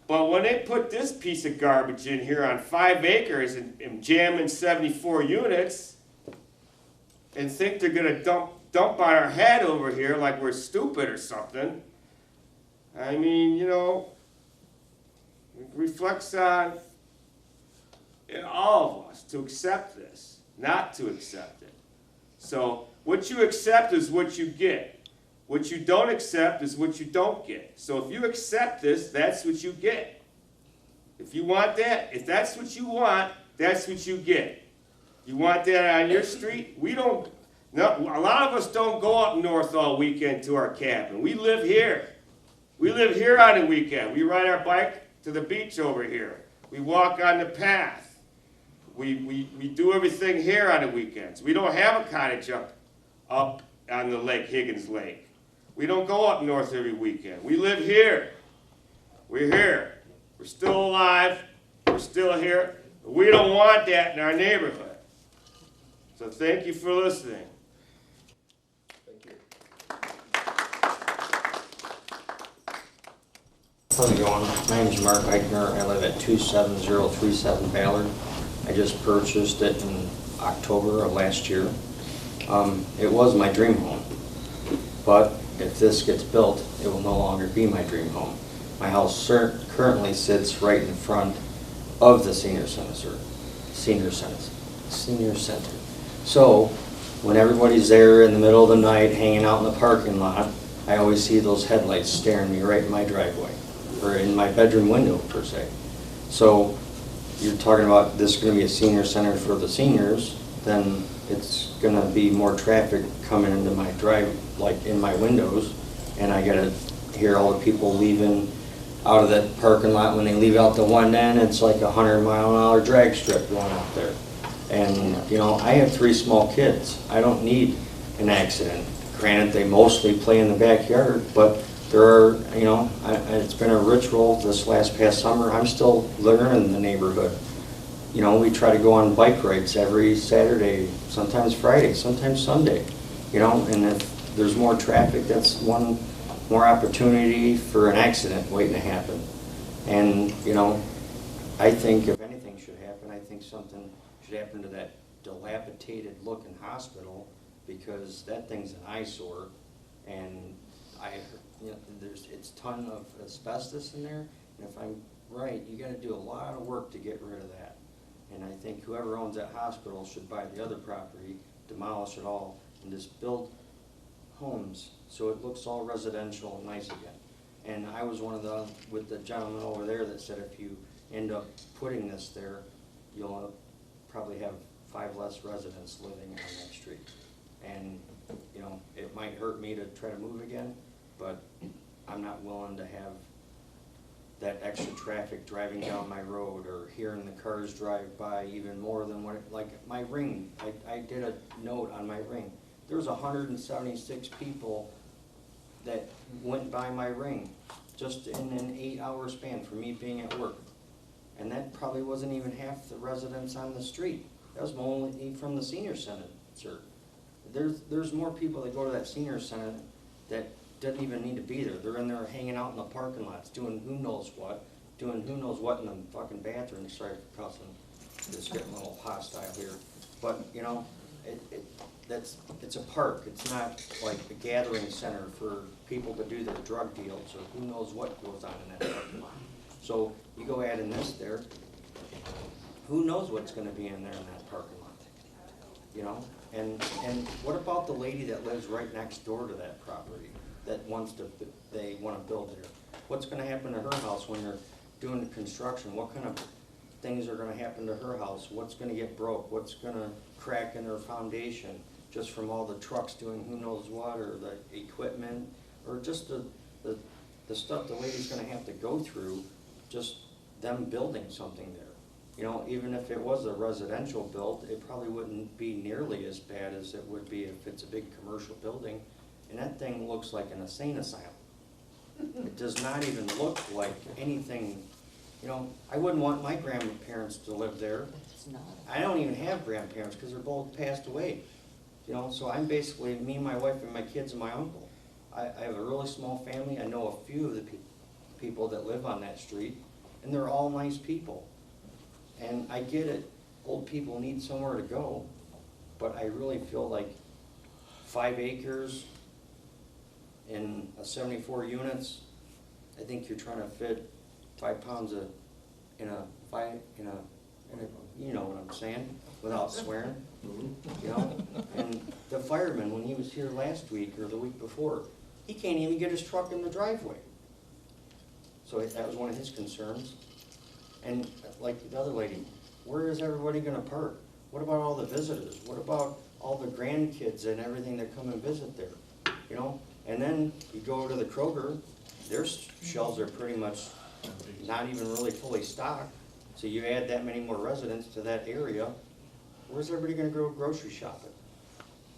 But when they put this piece of garbage in here on 5 acres and jam in 74 units and think they're gonna dump on our head over here like we're stupid or something, I mean, you know, it reflects on all of us to accept this, not to accept it. So what you accept is what you get. What you don't accept is what you don't get. So if you accept this, that's what you get. If you want that, if that's what you want, that's what you get. You want that on your street? We don't, no, a lot of us don't go up north all weekend to our cabin. We live here. We live here on the weekend. We ride our bike to the beach over here. We walk on the path. We do everything here on the weekends. We don't have a cottage up on the lake, Higgins Lake. We don't go up north every weekend. We live here. We're here. We're still alive. We're still here. We don't want that in our neighborhood. So thank you for listening. Thank you. How's it going? My name's Mark Eichner. I live at 27037 Ballard. I just purchased it in October of last year. It was my dream home, but if this gets built, it will no longer be my dream home. My house currently sits right in front of the senior center. So when everybody's there in the middle of the night hanging out in the parking lot, I always see those headlights staring me right in my driveway, or in my bedroom window per se. So you're talking about this is going to be a senior center for the seniors, then it's going to be more traffic coming into my drive, like in my windows, and I got to hear all the people leaving out of that parking lot. When they leave out the one end, it's like a 100-mile-an-hour drag strip going out there. And, you know, I have 3 small kids. I don't need an accident. Granted, they mostly play in the backyard, but there are, you know, it's been a ritual this past summer. I'm still learning the neighborhood. You know, we try to go on bike rides every Saturday, sometimes Friday, sometimes Sunday, you know, and if there's more traffic, that's one more opportunity for an accident waiting to happen. And, you know, I think if anything should happen, I think something should happen to that dilapidated looking hospital, because that thing's an eyesore, and you know, it's a ton of asbestos in there, and if I'm right, you gotta do a lot of work to get rid of that. And I think whoever owns that hospital should buy the other property, demolish it all, and just build homes so it looks all residential and nice again. And I was one of with the gentleman over there that said if you end up putting this there, you'll probably have 5 less residents living on that street. And, you know, it might hurt me to try to move again, but I'm not willing to have that extra traffic driving down my road or hearing the cars drive by even more than what, like my ring, I did a note on my ring. There was 176 people that went by my ring just in an 8-hour span for me being at work. And that probably wasn't even half the residents on the street. That was only from the senior center, sir. There's more people that go to that senior center that doesn't even need to be there. They're in there hanging out in the parking lots, doing who knows what in the fucking bathroom. Sorry for cussing. Just getting a little hostile here. But, you know, it's a park, it's not like a gathering center for people to do their drug deals or who knows what goes on in that parking lot. So you go add in this there, who knows what's gonna be in there in that parking lot, you know? And what about the lady that lives right next door to that property, that they wanna build there? What's gonna happen to her house when they're doing the construction? What kind of things are gonna happen to her house? What's gonna get broke? What's gonna crack in her foundation just from all the trucks doing who knows what, or the equipment, or just the stuff the lady's gonna have to go through, just them building something there. You know, even if it was a residential build, it probably wouldn't be nearly as bad as it would be if it's a big commercial building. And that thing looks like an insane asylum. It does not even look like anything, you know, I wouldn't want my grandparents to live there. I don't even have grandparents because they're both passed away. You know, so I'm basically, me and my wife and my kids and my uncle. I have a really small family. I know a few of the people that live on that street, and they're all nice people. And I get it, old people need somewhere to go, but I really feel like 5 acres in 74 units, I think you're trying to fit 5 pounds in a, you know what I'm saying, without swearing, you know? And the fireman, when he was here last week or the week before, he can't even get his truck in the driveway. So that was one of his concerns. And like the other lady, where is everybody gonna park? What about all the visitors? What about all the grandkids and everything that come and visit there? You know? And then you go to the Kroger, their shelves are pretty much not even really fully stocked. So you add that many more residents to that area, where's everybody gonna go grocery shopping?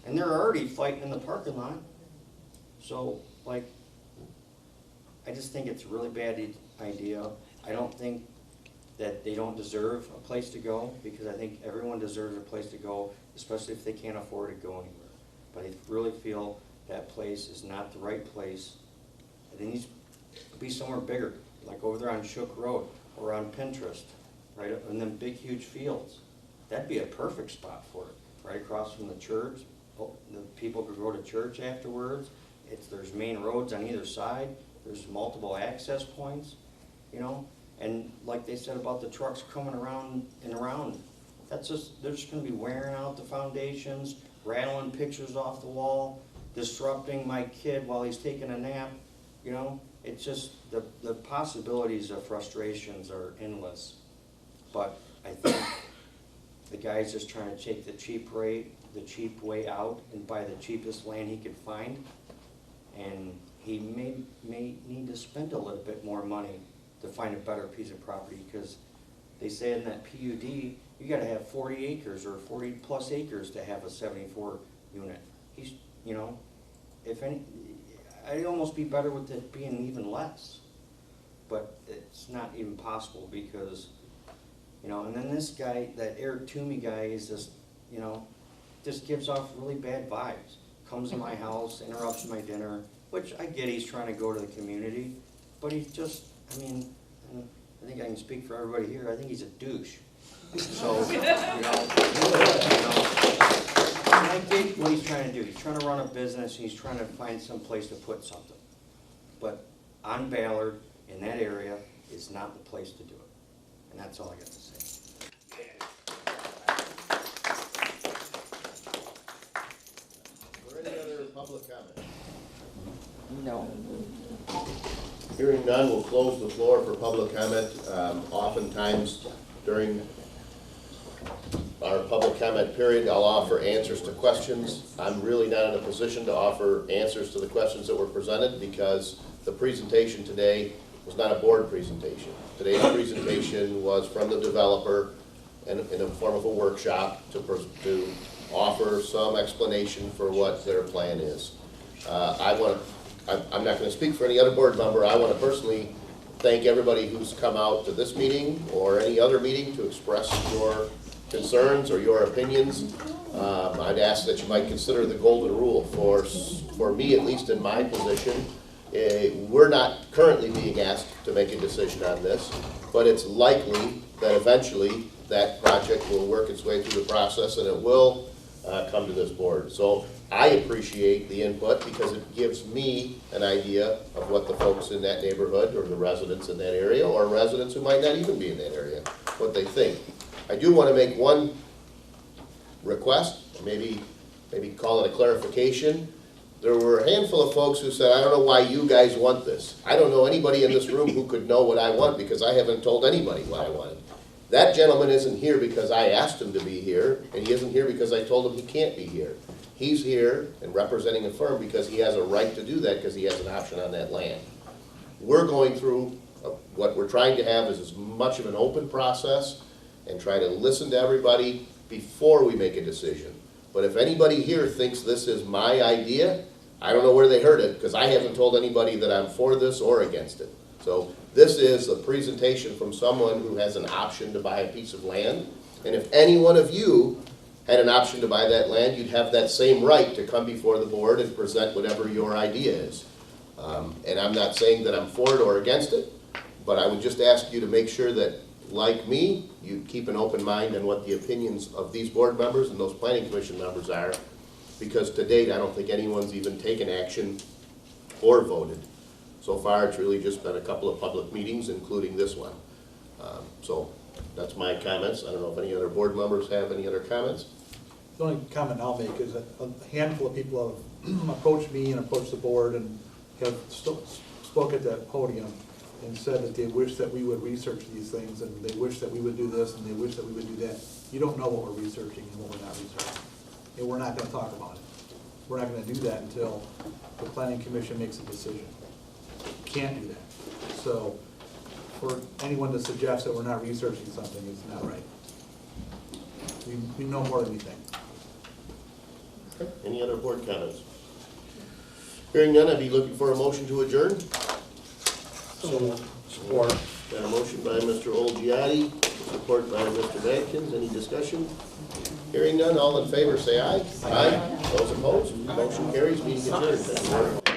And they're already fighting in the parking lot. So, like, I just think it's a really bad idea. I don't think that they don't deserve a place to go, because I think everyone deserves a place to go, especially if they can't afford to go anywhere. But I really feel that place is not the right place. It needs to be somewhere bigger, like over there on Shook Road or on Pinterest, right, in them big, huge fields. That'd be a perfect spot for it, right across from the church. Oh, the people could go to church afterwards. There's main roads on either side. There's multiple access points, you know. And like they said about the trucks coming around and around, they're just gonna be wearing out the foundations, rattling pictures off the wall, disrupting my kid while he's taking a nap, you know? It's just, the possibilities of frustrations are endless. But I think the guy's just trying to take the cheap way out and buy the cheapest land he could find. And he may need to spend a little bit more money to find a better piece of property, because they say in that PUD, you gotta have 40 acres or 40 plus acres to have a 74 unit. He's, you know, I'd almost be better with it being even less. But it's not even possible because, you know, and then this guy, that Eric Toomey guy is just, you know, just gives off really bad vibes. Comes to my house, interrupts my dinner, which I get he's trying to go to the community, but he's just, I mean, I think I can speak for everybody here, I think he's a douche. So, you know, I get what he's trying to do. He's trying to run a business, and he's trying to find some place to put something. But on Ballard, in that area, is not the place to do it. And that's all I got to say. Or any other public comment? No. Hearing none, we'll close the floor for public comment. Oftentimes during our public comment period, I'll offer answers to questions. I'm really not in a position to offer answers to the questions that were presented because the presentation today was not a board presentation. Today's presentation was from the developer in the form of a workshop to offer some explanation for what their plan is. I'm not going to speak for any other board member. I want to personally thank everybody who's come out to this meeting or any other meeting to express your concerns or your opinions. I'd ask that you might consider the golden rule. For me, at least in my position, we're not currently being asked to make a decision on this, but it's likely that eventually that project will work its way through the process and it will come to this board. So I appreciate the input because it gives me an idea of what the folks in that neighborhood or the residents in that area or residents who might not even be in that area, what they think. I do want to make one request, maybe call it a clarification. There were a handful of folks who said, I don't know why you guys want this. I don't know anybody in this room who could know what I want because I haven't told anybody what I wanted. That gentleman isn't here because I asked him to be here, and he isn't here because I told him he can't be here. He's here and representing a firm because he has a right to do that because he has an option on that land. We're going through, what we're trying to have is as much of an open process and try to listen to everybody before we make a decision. But if anybody here thinks this is my idea, I don't know where they heard it because I haven't told anybody that I'm for this or against it. So this is a presentation from someone who has an option to buy a piece of land. And if any one of you had an option to buy that land, you'd have that same right to come before the board and present whatever your idea is. And I'm not saying that I'm for it or against it, but I would just ask you to make sure that, like me, you keep an open mind on what the opinions of these board members and those planning commission members are, because to date, I don't think anyone's even taken action or voted. So far, it's really just been a couple of public meetings, including this one. So that's my comments. I don't know if any other board members have any other comments. The only comment I'll make is that a handful of people have approached me and approached the board and have spoke at that podium and said that they wish that we would research these things and they wish that we would do this and they wish that we would do that. You don't know what we're researching and what we're not researching. And we're not gonna talk about it. We're not gonna do that until the planning commission makes a decision. Can't do that. So for anyone to suggest that we're not researching something is not right. We know more than we think. Any other board comments? Hearing none, I'd be looking for a motion to adjourn. Support. Got a motion by Mr. Olgiati, support by Mr. Vadkins. Any discussion? Hearing none, all in favor say aye. Aye. Those opposed, motion carries, meeting adjourned. Thank you.